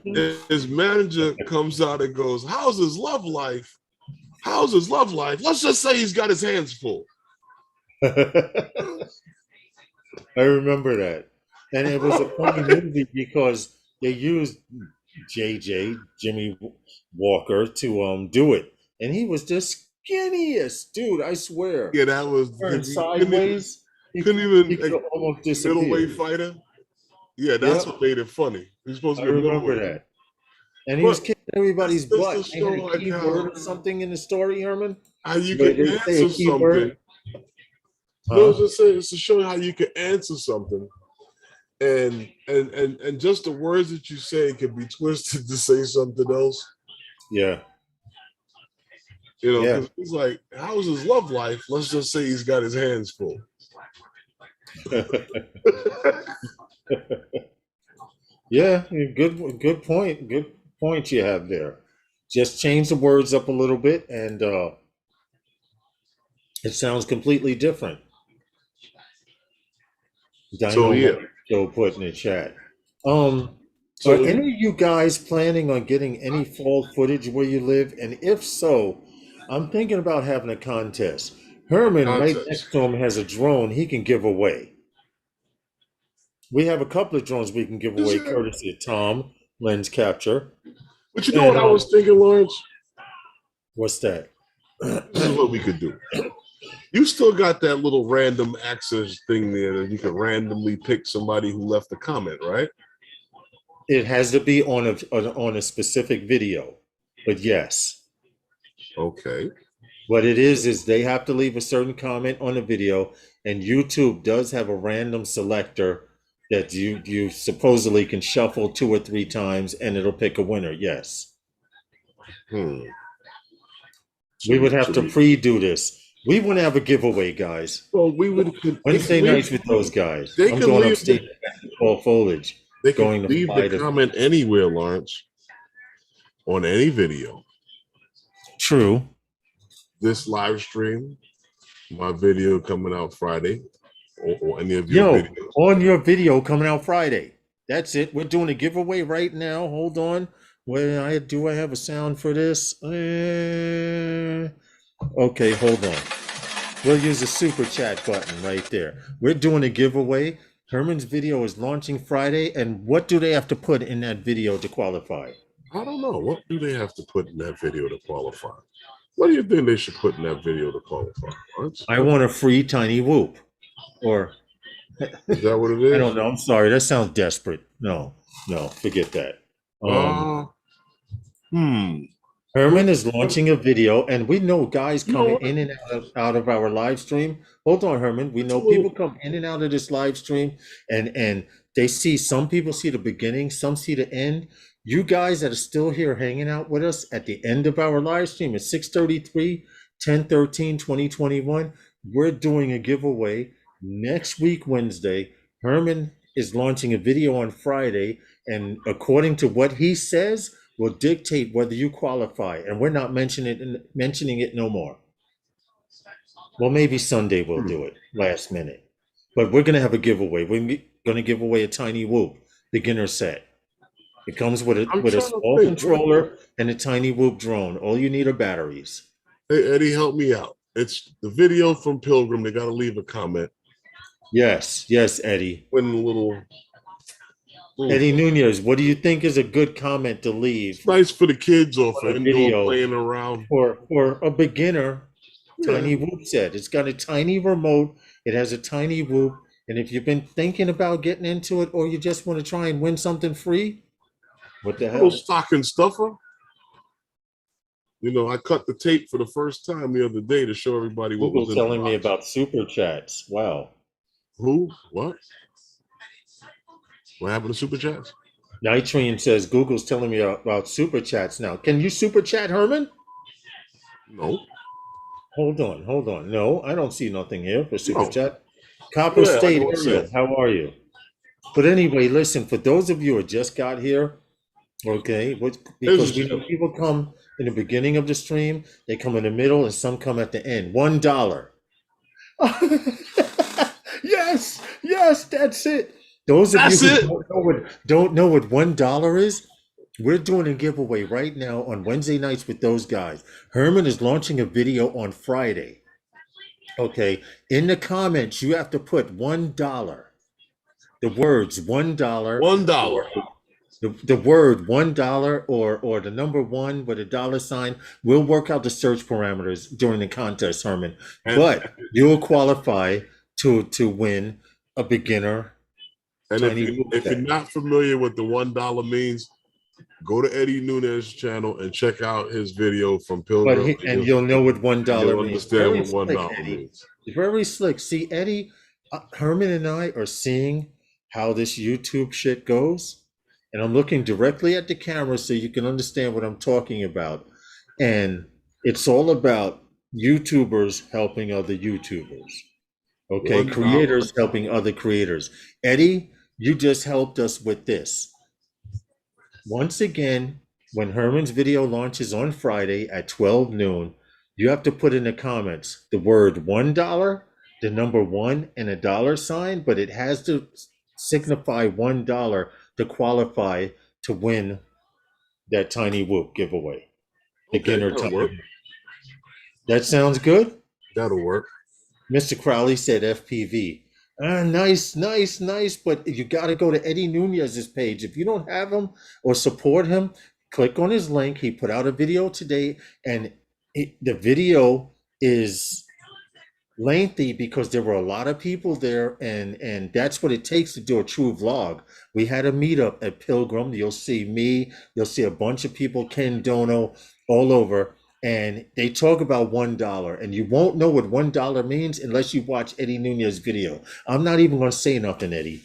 his manager comes out and goes, "How's his love life? How's his love life? Let's just say he's got his hands full." I remember that. And it was a funny movie because they used Jimmy Walker to do it. And he was the skinniest dude, I swear. Yeah, that was sideways. He couldn't even almost disappear. Middleweight fighter. Yeah, that's what made it funny. He's supposed to be remember that. And he was kicking everybody's butt. They had a keyword or something in the story, Herman. How you can answer something. No, it's to show you how you can answer something. And just the words that you say can be twisted to say something else. Yeah. Cause he's like, how's his love life? Let's just say he's got his hands full. Yeah, good point. Good point you have there. Just change the words up a little bit and it sounds completely different. Joe put in the chat. Are any of you guys planning on getting any fall footage where you live? And if so, I'm thinking about having a contest. Herman right next to him has a drone he can give away. We have a couple of drones we can give away courtesy of Tom Lens Capture. But you know what I was thinking, Lawrence? What's that? This is what we could do. You still got that little random access thing there that you can randomly pick somebody who left a comment, right? It has to be on a specific video, but yes. Okay. What it is they have to leave a certain comment on the video, and YouTube does have a random selector that you supposedly can shuffle 2 or 3 times, and it'll pick a winner. Yes. We would have to pre-do this. We wouldn't have a giveaway, guys. Well, we would Wednesday nights with those guys. I'm going upstate fall foliage. They can leave the comment anywhere, Lawrence, on any video. True. This live stream, my video coming out Friday, or any of your videos. On your video coming out Friday. That's it. We're doing a giveaway right now. Hold on. Do I have a sound for this? Okay, hold on. We'll use the super chat button right there. We're doing a giveaway. Herman's video is launching Friday. And what do they have to put in that video to qualify? I don't know. What do they have to put in that video to qualify? What do you think they should put in that video to qualify? I want a free tiny whoop. Or Is that what it I is? don't know. I'm sorry. That sounds desperate. No, forget that. Uh, hmm. Herman is launching a video, and we know guys You know coming what? in and out of our live stream. Hold on, Herman. We It's a know people little. come in and out of this live stream, and they see, some people see the beginning, some see the end. You guys that are still here hanging out with us at the end of our live stream at 6:33, 10/13, 2021, we're doing a giveaway next week, Wednesday. Herman is launching a video on Friday, and according to what he says, will dictate whether you qualify, and we're not mentioning it no more. Well, maybe Sunday we'll do it last minute, but we're gonna have a giveaway. We're gonna give away a tiny whoop beginner set. It comes with I'm a trying to small think. controller and a tiny whoop drone. All you need are batteries. Hey, Eddie, help me out. It's the video from Pilgrim. They got to leave a comment. Yes, Eddie. When a little. Eddie Nunez, what do you think is a good comment to leave It's nice for the kids or for on a indoor video playing around. for a beginner Yeah. tiny whoop set? It's got a tiny remote. It has a tiny whoop. And if you've been thinking about getting into it, or you just want to try and win something free, what the Little hell? stocking stuffer. You know, I cut the tape for the first time the other day to show everybody what Google's was in the telling me box. about super chats. Wow. Who? What? What happened to super chats? Nitrine says Google's telling me about super chats now. Can you super chat, Herman? No. Hold on. No, I don't see nothing here for super No. chat. Copper Yeah, State like I area, said. how are you? But anyway, listen, for those of you who just got here, okay, because we know people come in the beginning of the stream, they come in the middle, and some come at the end. $1. Yes, that's it. Those of you That's it. who don't know what $1 is, we're doing a giveaway right now on Wednesday nights with those guys. Herman is launching a video on Friday. Okay, in the comments, you have to put $1. The words $1. $1. The word $1 or the number one with a dollar sign. We'll work out the search parameters during the contest, Herman. But you'll qualify to win a beginner. And if you're not familiar with the $1 means, go to Eddie Nunez's channel and check out his video from Pilgrim. And you'll know what $1 you'll means. understand what $1 means. Very slick. See, Eddie, Herman and I are seeing how this YouTube shit goes. And I'm looking directly at the camera so you can understand what I'm talking about. And it's all about YouTubers helping other YouTubers. Okay, creators helping other creators. Eddie, you just helped us with this. Once again, when Herman's video launches on Friday at 12 noon, you have to put in the comments the word $1, the number 1, and a dollar sign, but it has to signify $1 to qualify to win that tiny whoop giveaway. Beginner tiny whoop. That sounds good? That'll work. Mr. Crowley said FPV. Nice, but you got to go to Eddie Nunez's page. If you don't have him or support him, click on his link. He put out a video today, and the video is lengthy because there were a lot of people there, and that's what it takes to do a true vlog. We had a meetup at Pilgrim. You'll see me. You'll see a bunch of people, Ken Dono, all over. And they talk about $1, and you won't know what $1 means unless you watch Eddie Nunez's video. I'm not even going to say nothing, Eddie.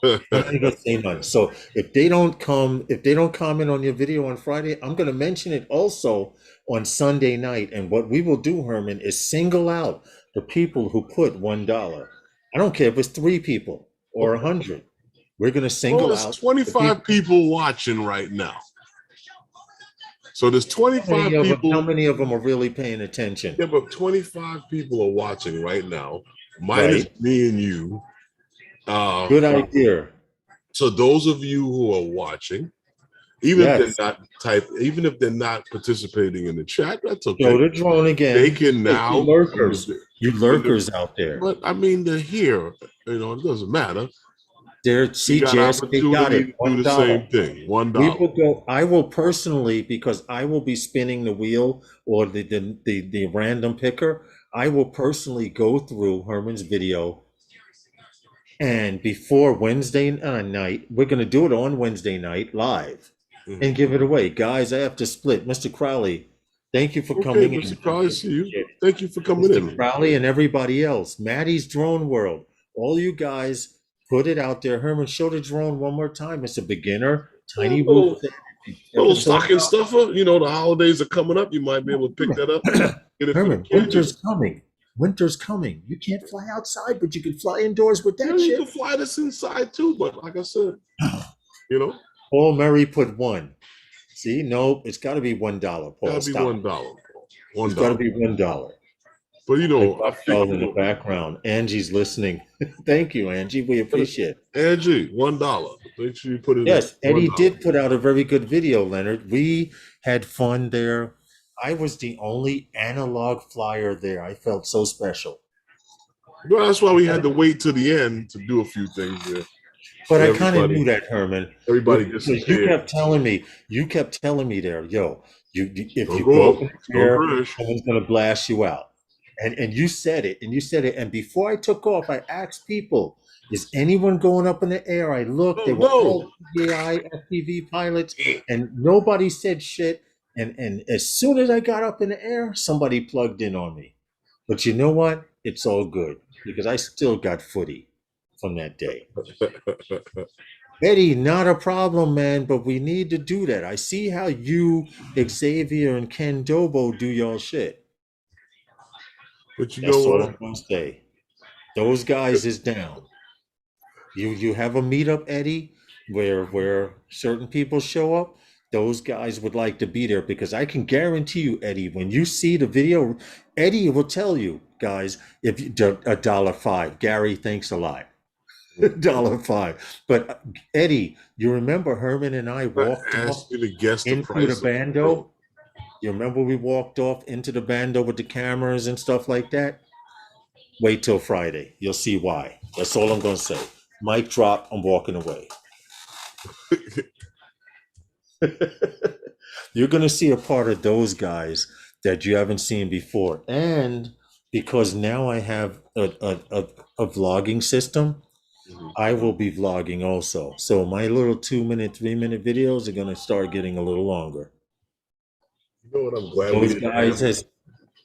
I'm not even going to say nothing. So if they don't comment on your video on Friday, I'm going to mention it also on Sunday night. And what we will do, Herman, is single out the people who put $1. I don't care if it's 3 people or 100. We're going to single out. There's 25 people watching right now. So there's 25 people. How many of them are really paying attention? Yeah, but 25 people are watching right now, minus me and you. Good idea. So those of you who are watching, even if they're not participating in the chat, that's okay. Show the drone again. They can now. You lurkers out there. But I mean, they're here. You know, it doesn't matter. There, You see, got Jess, they got opportunity it. to do One the dollar. same thing. One We dollar. will go. I will personally, because I will be spinning the wheel or the random picker. I will personally go through Herman's video, and before Wednesday night, we're going to do it on Wednesday night live, and Mhm. give it away, guys. I have to split. Mr. Crowley, thank you for Okay, coming in. Mr. Carl, I see you. Thank you for coming Mr. in. Crowley and everybody else, Maddie's Drone World, all you guys, put it out there. Herman, show the drone one more time. It's a beginner, A tiny roof little, thing. If you little ever thought stocking stuffer. You know, the holidays are coming up. You might be able to pick that up. about Get it for the Herman, kids. winter's coming. Winter's coming. You can't fly outside, but you can fly indoors with You know, that you shit. can fly this inside too, but like I said, you know, Paul Murray put one. See, no, it's got to be $1. Paul, gotta be stop. $1. One It's got to dollar. be $1. But you Like know, I Buck think in the background. Angie's listening. Thank you, Angie. We appreciate it. Angie, $1. Make sure you put it in Yes, one Eddie dollar. did put out a very good video, Leonard. We had fun there. I was the only analog flyer there. I felt so special. Well, that's why we had to wait to the end to do a few things there. But So I kind of knew that, Herman, everybody because you disappeared. kept telling me there, yo, if Don't you go go up up. in the Don't air, crash. someone's gonna blast you out. And you said it, and before I took off, I asked people, is anyone going up in the air? I looked, they Oh were no. all DJI FPV pilots, and nobody said shit. And as soon as I got up in the air, somebody plugged in on me. But you know what? It's all good because I still got footy from that day. Eddie, not a problem, man, but we need to do that. I see how you, Xavier, and Ken Dobo do y'all shit. But you know That's all what? I'm gonna say. Those guys is down. You have a meetup, Eddie, where certain people show up. Those guys would like to be there because I can guarantee you, Eddie, when you see the video, Eddie will tell you, guys, if you $1.05. Gary, thanks a lot. $1.05. But Eddie, you remember Herman and I I walked off asked you to guess the into the price of the drone. bando? You remember we walked off into the bando with the cameras and stuff like that? Wait till Friday. You'll see why. That's all I'm going to say. Mic drop. I'm walking away. You're going to see a part of those guys that you haven't seen before. And because now I have a vlogging system, I will be vlogging also. So my little 2 minute, 3 minute videos are going to start getting a little longer. You know what? I'm glad we Those didn't guys has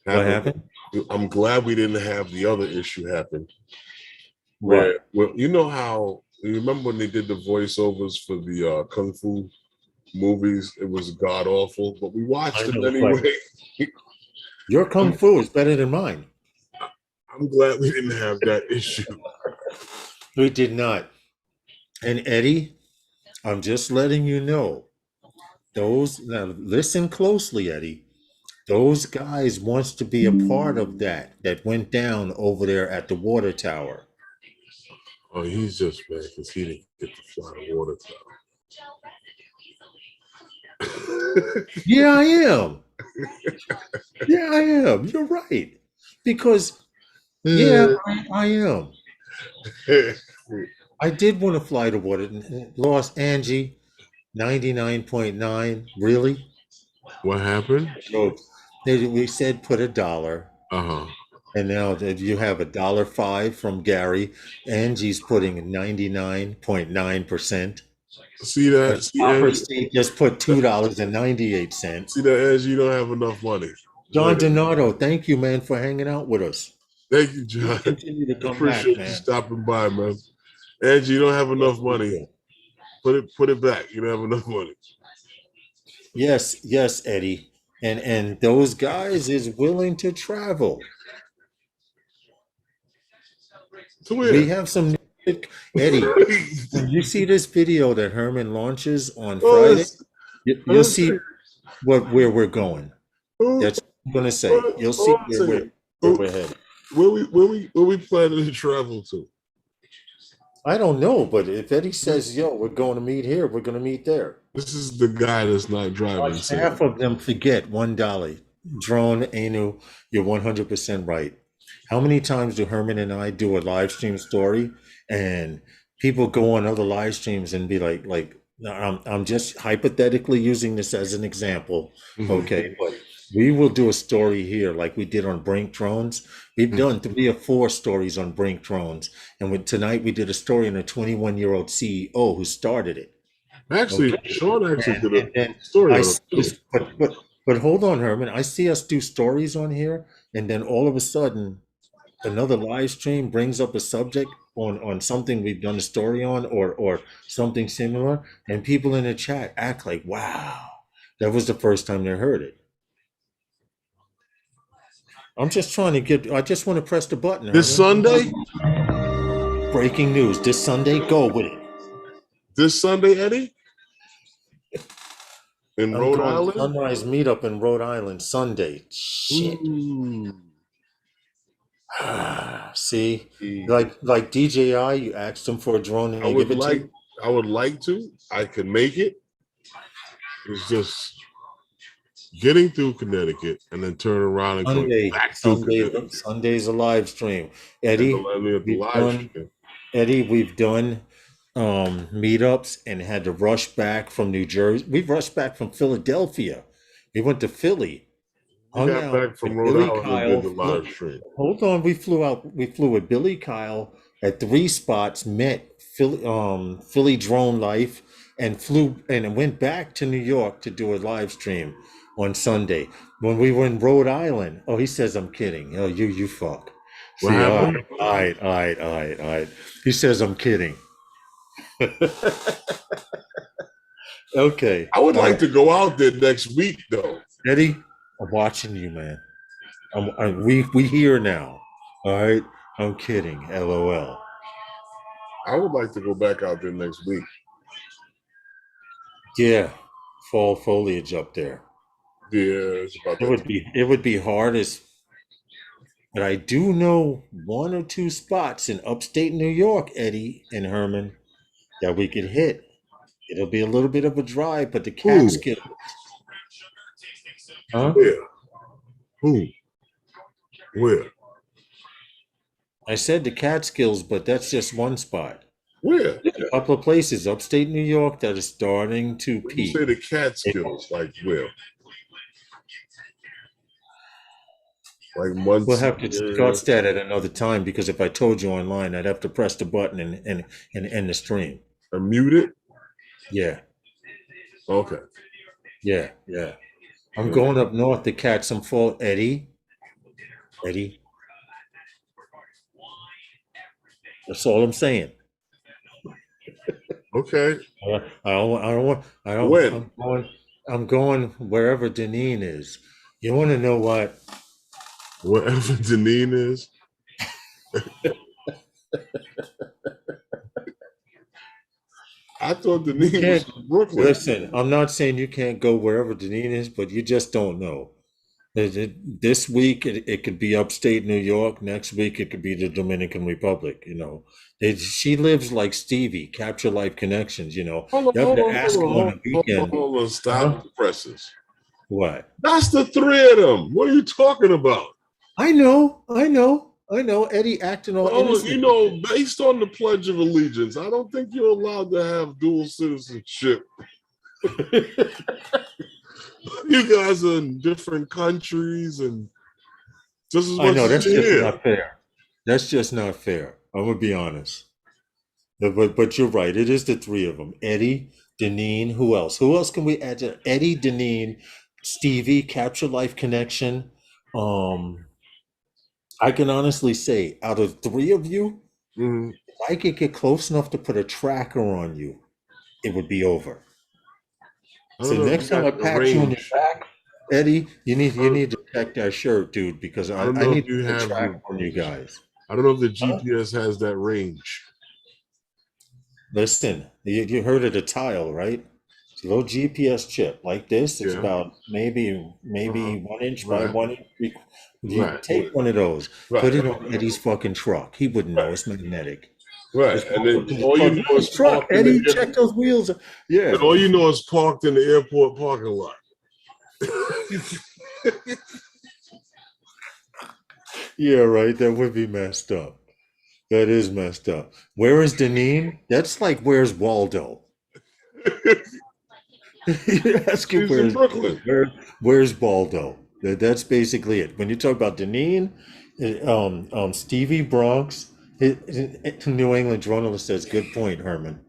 what happen. happened? I'm glad we didn't have the other issue happen. What? Well, you know how you remember when they did the voiceovers for the kung fu movies? It was god awful, but we watched I them know, but anyway. your kung I'm, fu is better than mine. I'm glad we didn't have that issue. We did not. And Eddie, I'm just letting you know. Those now listen closely, Eddie. Those guys wants to be a part of that went down over there at the water tower. Oh, he's just mad because he didn't get to fly the water tower. Yeah, I am. Yeah, I am. You're right. Because yeah, I am. I did want to fly the water. Lost Angie, 99.9. Really? What happened? So we said put $1. Uh-huh. And now that you have $1.05 from Gary, Angie's putting 99.9%. See that? But See, Copper Angie? State just put $2.98. See that, Angie? You don't have enough money. John Donato, thank you, man, for hanging out with us. Thank you, John. Continue to come Appreciate back, you man. stopping by, man. Angie, you don't have enough money. Put it back. You don't have enough money. Yes, yes, Eddie. And those guys is willing to travel. So where? We have some Eddie. When you see this video that Herman launches on Friday, you'll see where we're going. That's what I'm gonna say. You'll see where we're headed. Where we planning to travel to? I don't know, but if Eddie says, "Yo, we're going to meet here," we're going to meet there. This is the guy that's not driving. Half of them forget $1. Drone Anu, you're 100% right. How many times do Herman and I do a live stream story and people go on other live streams and be like, no, I'm just hypothetically using this as an example, Mhm. okay? But we will do a story here like we did on Brink Drones. We've done 3 or 4 stories on Brink Drones, and tonight we did a story on a 21-year-old CEO who started it. Actually, Okay, Sean actually did a and then story I on it see too. this, but hold on, Herman. I see us do stories on here, and then all of a sudden another live stream brings up a subject on something we've done a story on or something similar, and people in the chat act like, wow, that was the first time they heard it. I'm just trying to get, I just want to press the button, This Herman. Sunday, Breaking news this Sunday, go with it. this Sunday, Eddie, in I'm Rhode going to Island. Sunrise Meetup in Rhode Island Sunday. Shit. Ooh. See, like DJI, you asked them for a drone and I they would give it to like, you. I would like to. I could make it. It's just getting through Connecticut and then turn around and come back through Connecticut Sunday's a live stream. and to Eddie, let me at the we've live done stream. Eddie, we've done meetups and had to rush back from New Jersey. We've rushed back from Philadelphia. We went to Philly, We hung got out back from with Rhode Billy Island and did Kyle. the live stream. Hold on, we flew with Billy Kyle at 3 spots, met Philly Drone Life, and flew and went back to New York to do a live stream on Sunday. When we were in Rhode Island, oh, he says I'm kidding. Oh, you fuck. What See, happened? all right. He says I'm kidding. Okay. I would All like right. to go out there next week though. Eddie, I'm watching you, man. We here now. All right. I'm kidding. LOL. I would like to go back out there next week. Yeah. Fall foliage up there. Yeah, it's about that time. It would be hard as, but I do know 1 or 2 spots in upstate New York, Eddie and Herman, that we could hit. It'll be a little bit of a drive, but the Who? Catskills, huh? Where? Who? Where? I said the Catskills, but that's just one spot. Where? A couple of places upstate New York that are starting to When you peak. say the Catskills, like where? Like We'll Muncie have to area? discuss that at another time because if I told you online, I'd have to press the button and end the stream. Mute it? Yeah, Okay. yeah. I'm going up north to catch some fall. Eddie. That's all I'm saying. Okay. I don't, When? I'm going wherever Deneen is. You want to know what? Wherever Deneen is. I thought Deneen was from Brooklyn. Listen, I'm not saying you can't go wherever Deneen is, but you just don't know. This week it could be upstate New York. Next week it could be the Dominican Republic. You know, she lives like Stevie, capture life connections. You know, Hold you on, have hold to on, ask hold them on, on the weekend. hold on. Stop Huh? the presses. What? That's the 3 of them. What are you talking about? I know. Eddie acting all Well, innocent. you know, based on the Pledge of Allegiance, I don't think you're allowed to have dual citizenship. You guys are in different countries and just as I much know as that's you're just here. not fair. That's just not fair. I'm gonna be honest. But you're right. It is the 3 of them. Eddie, Deneen. Who else? Who else can we add to Eddie, Deneen, Stevie, Capture Life Connection? I can honestly say, out of 3 of you, Mhm. if I could get close enough to put a tracker on you, it would be over. I So don't know if you next time I got the pat you on your range. back, Eddie, you I need to check that shirt, dude, because don't I know if need to you put a have tracker the. on you guys. I don't know if the Huh? GPS has that range. Listen, you heard of the tile, right? It's a little GPS chip like this. It's Yeah. about maybe Uh-huh. 1 inch by Right. 1 inch. You Right. take one of those, put Right. it on Eddie's fucking truck. He wouldn't know it's magnetic. Right. Just And walk up then to the all you truck. know is Nice truck, parked in Eddie. the Check those wheels. Yeah. and all you know is parked in the airport parking lot. Yeah, right. That would be messed up. That is messed up. Where is Deneen? That's like where's Waldo? You're asking He's in Brooklyn. where's Waldo? That's basically it. When you talk about Deneen, Stevie Bronx, New England journalist says, good point, Herman.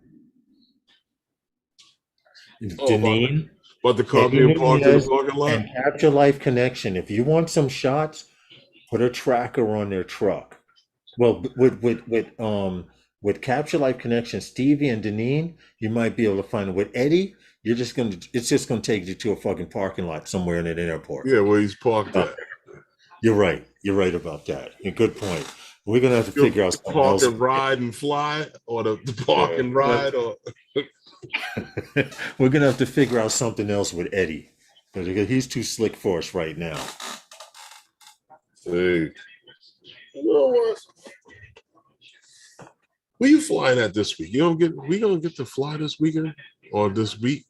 Oh, Deneen, about the car Eddie being parked in the Nunez, parking lot. and Capture Life Connection. If you want some shots, put a tracker on their truck. Well, with Capture Life Connection, Stevie and Deneen, you might be able to find it. With Eddie, it's just gonna take you to a fucking parking lot somewhere in an airport. Yeah, where he's parked at. You're right. You're right about that. Good point. We're gonna have to figure out something Park else. and ride and fly, or the park and ride, or We're gonna have to figure out something else with Eddie. Because he's too slick for us right now. hey, you know what? Where you flying at this week? We gonna get to fly this weekend or this week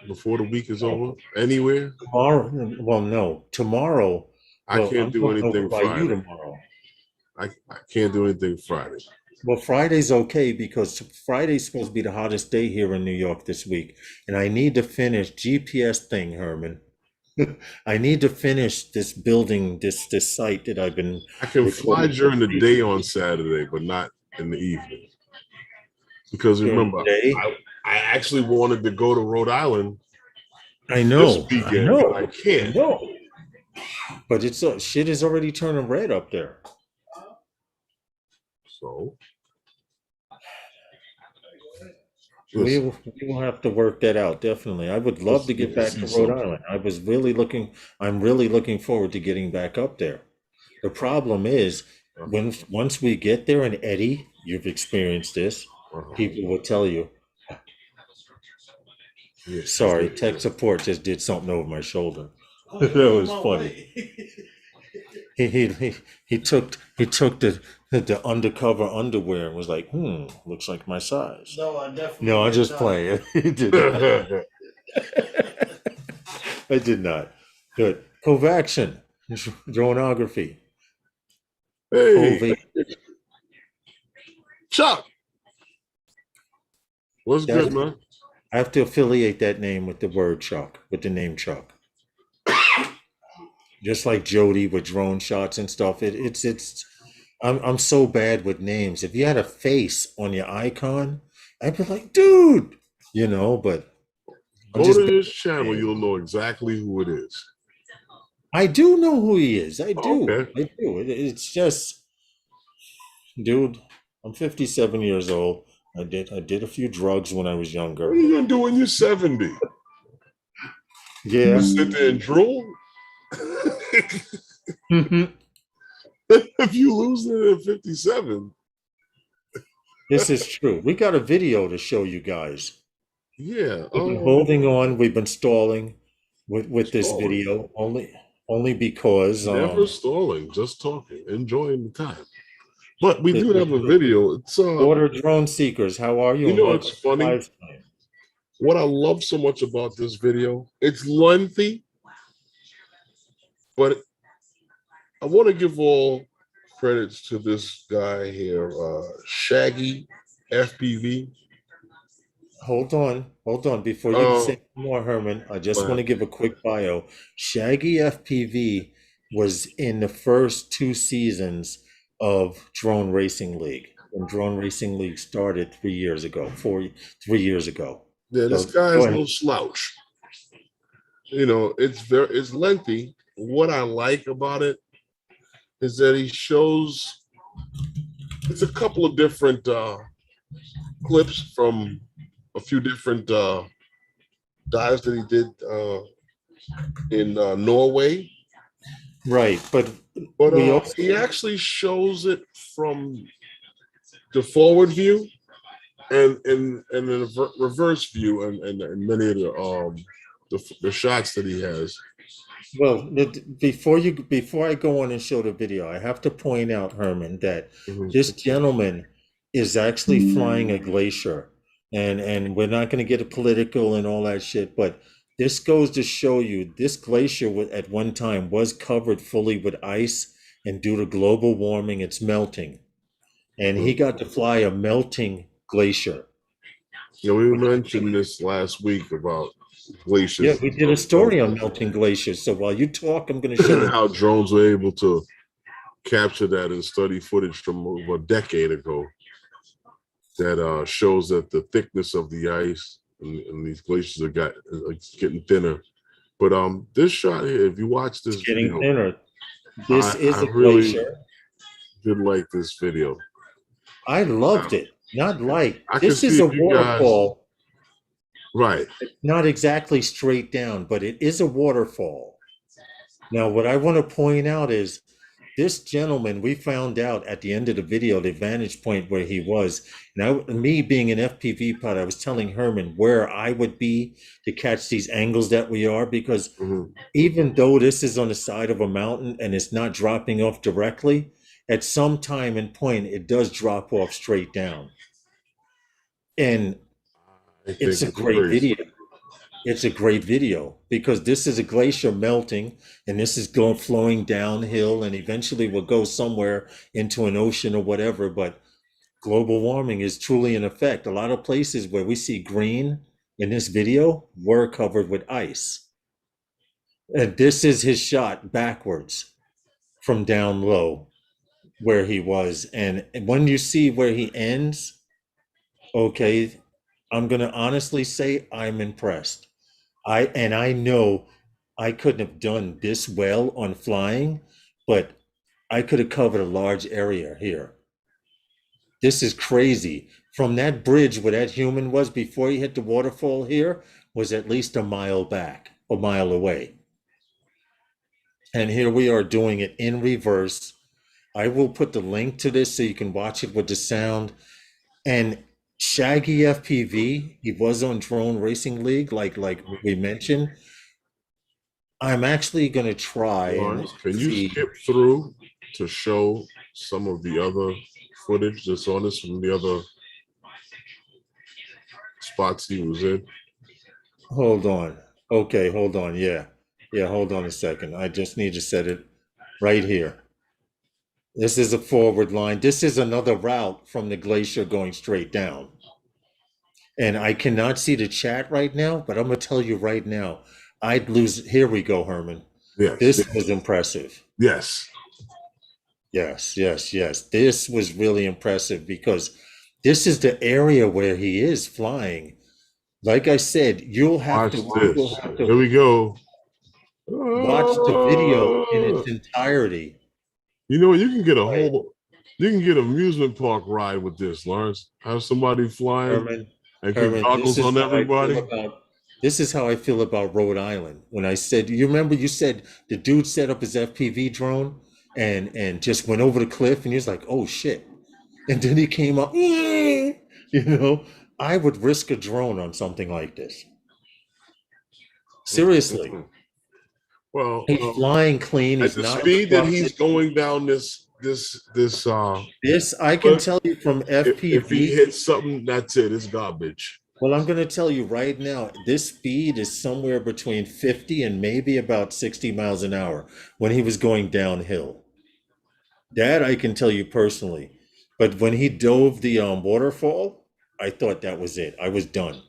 before the week is over? Anywhere? Tomorrow? Well, no. Tomorrow. I Well, can't I'm do going over anything by you Friday. tomorrow. I can't do anything Friday. Well, Friday's okay because Friday's supposed to be the hottest day here in New York this week, and I need to finish GPS thing, Herman. I need to finish this building, this site that I've been. I can fly recording during the for day on Saturday, but not in the evening. Because during remember, the day. I actually wanted to go to Rhode Island I this know, weekend, but I I can't. know. But it's shit is already turning red up there. So We listen, will, we will have to work that out, definitely. I would love to get back to Rhode Island. I'm really looking forward to getting back up there. The problem is once we get there, and Eddie, you've experienced this, people will tell you, sorry, tech support just did something over my shoulder. That was funny. He took the undercover underwear and was like, looks like my size. No, I definitely. No, I'm did just not. playing. He did not. I did not. Good. Covaction. Dronography. hey, Chuck, what's good, man? I have to affiliate that name with the word Chuck, with the name Chuck. Just like Jody with drone shots and stuff. I'm so bad with names. If you had a face on your icon, I'd be like, dude, but Go to his channel, you'll know exactly who it is. I do know who he is. I do. Okay. I do. It's just, dude, I'm 57 years old. I did a few drugs when I was younger. What are you gonna do when you're 70? Yeah. You sit there and drool? If you lose it at 57. This is true. We got a video to show you guys. Yeah. We've been holding on. We've been stalling with this video only because never stalling, just talking, enjoying the time. But we do have a video. It's Order Drone Seekers. How are you? You know, it's funny. What I love so much about this video, it's lengthy, but I want to give all credits to this guy here, Shaggy FPV. Hold on. Before you say more, Herman, I just want to give a quick bio. Shaggy FPV was in the first 2 seasons of Drone Racing League, when Drone Racing League started 3 years ago. Yeah, this guy is no slouch. It's lengthy. What I like about it is that he shows it's a couple of different clips from a few different dives that he did in Norway. Right, but he actually shows it from the forward view and the reverse view and many of the shots that he has. Well, before I go on and show the video, I have to point out, Herman, that this gentleman is actually flying a glacier, and we're not going to get political and all that shit, but this goes to show you this glacier at one time was covered fully with ice, and due to global warming, it's melting. and he got to fly a melting glacier. Yeah, we mentioned this last week about Yeah, glaciers we and did a stuff. story on melting glaciers. So while you talk, I'm going to show it. How drones were able to capture that and study footage from over a decade ago that shows that the thickness of the ice and these glaciers are getting thinner. But this shot here, if you watch It's this getting video, thinner. This I is a really glacier. did like this video. I loved it. Not like I can this is see a if you guys, waterfall. right? Not exactly straight down, but it is a waterfall. Now, what I want to point out is this gentleman, we found out at the end of the video, the vantage point where he was. Now, me being an FPV pilot, I was telling Herman where I would be to catch these angles that we are, because Mhm. even though this is on the side of a mountain and it's not dropping off directly, at some time and point, it does drop off straight down. And I it's think a it's great crazy. video. It's a great video because this is a glacier melting and this is going flowing downhill and eventually will go somewhere into an ocean or whatever. But global warming is truly in effect. A lot of places where we see green in this video were covered with ice. And this is his shot backwards from down low where he was. And when you see where he ends, okay, I'm going to honestly say I'm impressed. I know I couldn't have done this well on flying, but I could have covered a large area here. This is crazy. From that bridge where that human was before he hit the waterfall here was at least a mile back, a mile away. And here we are doing it in reverse. I will put the link to this so you can watch it with the sound. And Shaggy FPV, he was on Drone Racing League, like we mentioned. I'm actually going to try and Lawrence, can you see. skip through to show some of the other footage that's on this from the other spots he was in? Hold on. Okay, hold on. Yeah. Yeah, hold on a second. I just need to set it right here. This is a forward line. This is another route from the glacier going straight down. And I cannot see the chat right now, but I'm going to tell you right now, I'd lose. Here we go, Herman. Yes. This was impressive. Yes. Yes, yes, yes. This was really impressive because this is the area where he is flying. Like I said, Watch this. Here we go. watch the video in its entirety. You know, you can get a Right. you can get an amusement park ride with this, Lawrence. Have somebody flying Herman, and put Herman, goggles on everybody. this is how I feel about Rhode Island. When I said, you remember you said the dude set up his FPV drone and just went over the cliff and he was like, oh shit. And then he came up, you know, I would risk a drone on something like this. Seriously. Well, He's flying clean. at He's the not speed that obstructed. he's going down this This I can cliff, tell you from if he FPV. hits something, that's it. It's garbage. Well, I'm going to tell you right now, this speed is somewhere between 50 and maybe about 60 miles an hour when he was going downhill. That I can tell you personally. But when he dove the waterfall, I thought that was it. I was done.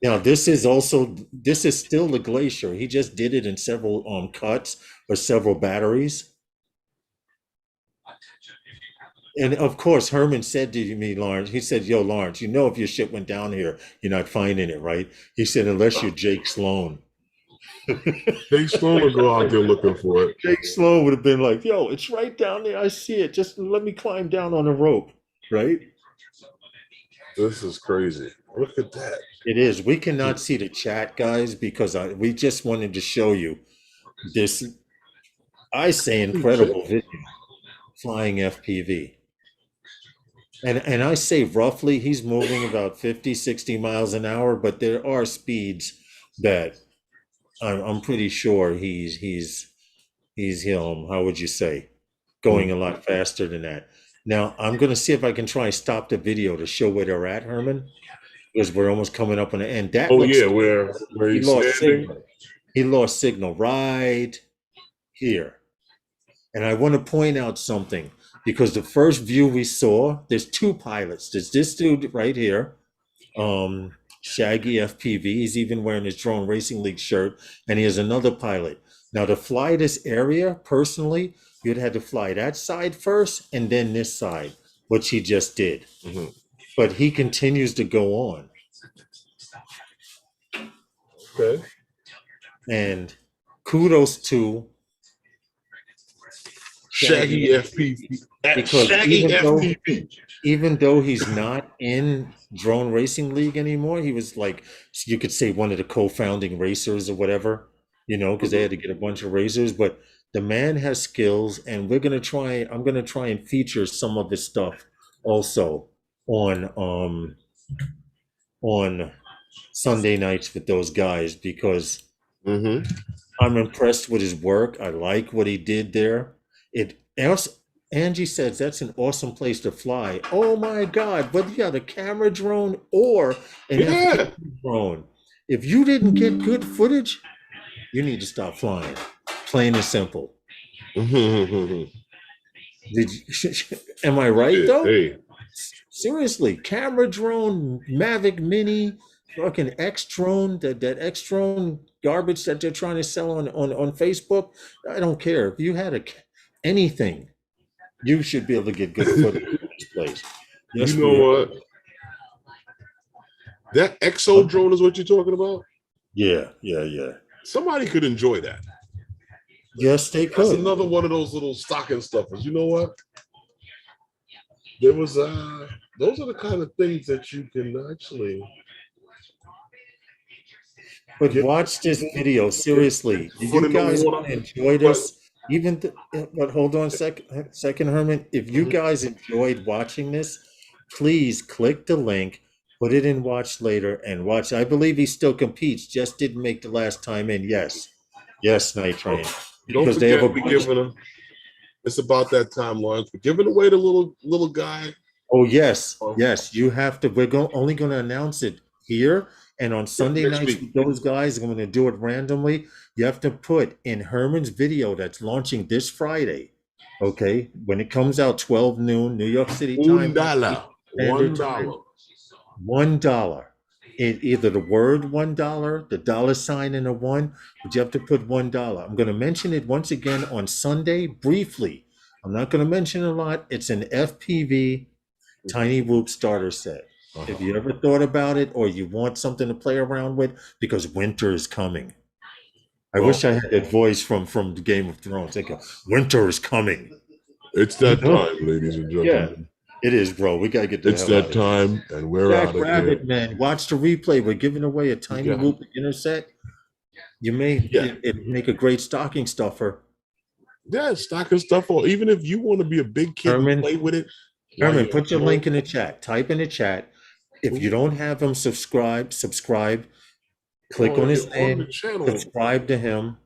Now, this is still the glacier. He just did it in several cuts or several batteries. And of course, Herman said to me, Lawrence, he said, yo, Lawrence, you know, if your ship went down here, you're not finding it, right? He said, unless you're Jake Sloan. Jake Sloan will go out there looking for it. Jake Sloan would have been like, yo, it's right down there. I see it. Just let me climb down on a rope, right? This is crazy. Look at that. It is. We cannot see the chat, guys, because we just wanted to show you this, I say, incredible video, flying FPV. And I say roughly, he's moving about 50, 60 miles an hour, but there are speeds that I'm pretty sure he's how would you say, going a lot faster than that. Now, I'm going to see if I can try and stop the video to show where they're at, Herman, because we're almost coming up on the end. That looks yeah, where he's standing. signal. He lost signal right here. And I want to point out something because the first view we saw, there's two pilots. There's this dude right here, Shaggy FPV. He's even wearing his Drone Racing League shirt, and he has another pilot. Now, to fly this area, personally, you'd had to fly that side first and then this side, which he just did. Mm-hmm. But he continues to go on. Okay. And kudos to Shaggy FPV. Because Shaggy FPV. even though he's not in Drone Racing League anymore, he was like, you could say one of the co-founding racers or whatever, because they had to get a bunch of racers. But the man has skills, and I'm gonna try and feature some of his stuff also on Sunday nights with those guys because I'm impressed with his work. I like what he did there. Angie says that's an awesome place to fly. Oh my God, whether you have a camera drone or an FPV drone, if you didn't get good footage, you need to stop flying. Plain and simple. Am I right though? Hey. Seriously, camera drone, Mavic Mini, fucking X drone, that X drone garbage that they're trying to sell on Facebook. I don't care. If you had anything, you should be able to get good footage in this place. Yes, you know what? That XO drone is what you're talking about? Yeah. Somebody could enjoy that. Yes, they could. That's another one of those little stocking stuffers. You know what? There was those are the kind of things that you can actually. But watch this video seriously. If you guys enjoy this, but hold on a second, Herman. If you guys enjoyed watching this, please click the link, put it in watch later, and watch. I believe he still competes, just didn't make the last time in. Yes, Night Train. Don't forget, we're giving them. It's about that time, Lawrence. We're giving away the little guy. Oh yes. You have to. We're only going to announce it here. And on Sunday nights with those guys, I'm going to do it randomly. You have to put in Herman's video that's launching this Friday, okay? When it comes out 12 noon, New York City time. $1. $1. Either the word $1, the dollar sign and a 1, but you have to put $1. I'm going to mention it once again on Sunday briefly. I'm not going to mention a lot. It's an FPV Tiny Whoop starter set. If you ever thought about it or you want something to play around with, because winter is coming. I wish I had that voice from the Game of Thrones. They go, winter is coming. It's that time, ladies and gentlemen. Yeah, it is, bro. We got to get the It's that time, and we're out of here. Man, watch the replay. We're giving away a Tiny Whoop beginner set. You may it make a great stocking stuffer. Yeah, stocking stuffer. Even if you want to be a big kid and play with it. Herman, put your link in the chat. Type in the chat. If you don't have him subscribe, click on his name, subscribe to him.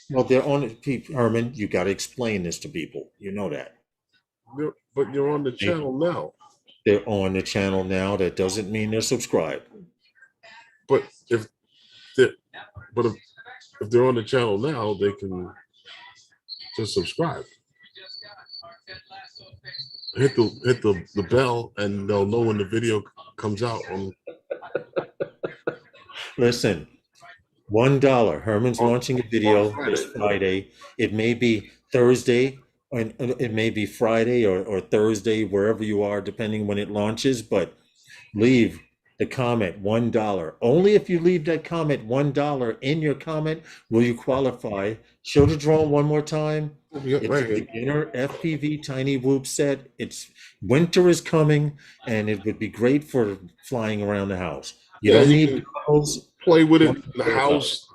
Well, they're on it. Herman, you got to explain this to people. You know that. But you're on the channel now. They're on the channel now. That doesn't mean they're subscribed. But if they're on the channel now, they can just subscribe. Hit the bell, and they'll know when the video comes out. Listen, $1. Herman's launching a video this Friday. It may be Thursday, and it may be Friday or Thursday, wherever you are, depending when it launches. But leave the comment $1. Only if you leave that comment $1 in your comment will you qualify. Show the drone one more time. It's a beginner FPV Tiny Whoop set. Winter is coming, and it would be great for flying around the house. You don't need goggles. Play with it in the house.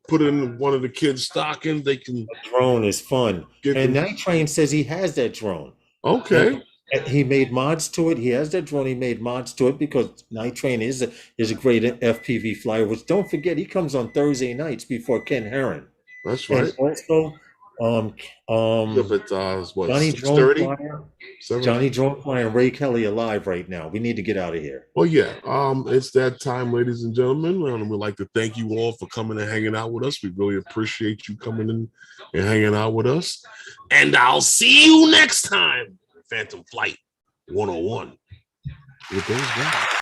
Put it in one of the kids' stockings. The drone is fun. And Night Train says he has that drone. Okay. He made mods to it. He has that drone. He made mods to it because Night Train is a great FPV flyer. Which don't forget, he comes on Thursday nights before Ken Herron. That's right. And also, Um, Yeah, um, but what, Johnny 6:30? Drone Seven. Johnny Drone and Ray Kelly are live right now. We need to get out of here. Oh yeah. It's that time, ladies and gentlemen. We'd like to thank you all for coming and hanging out with us. We really appreciate you coming in and hanging out with us. And I'll see you next time. Phantom Flight 101. It goes down.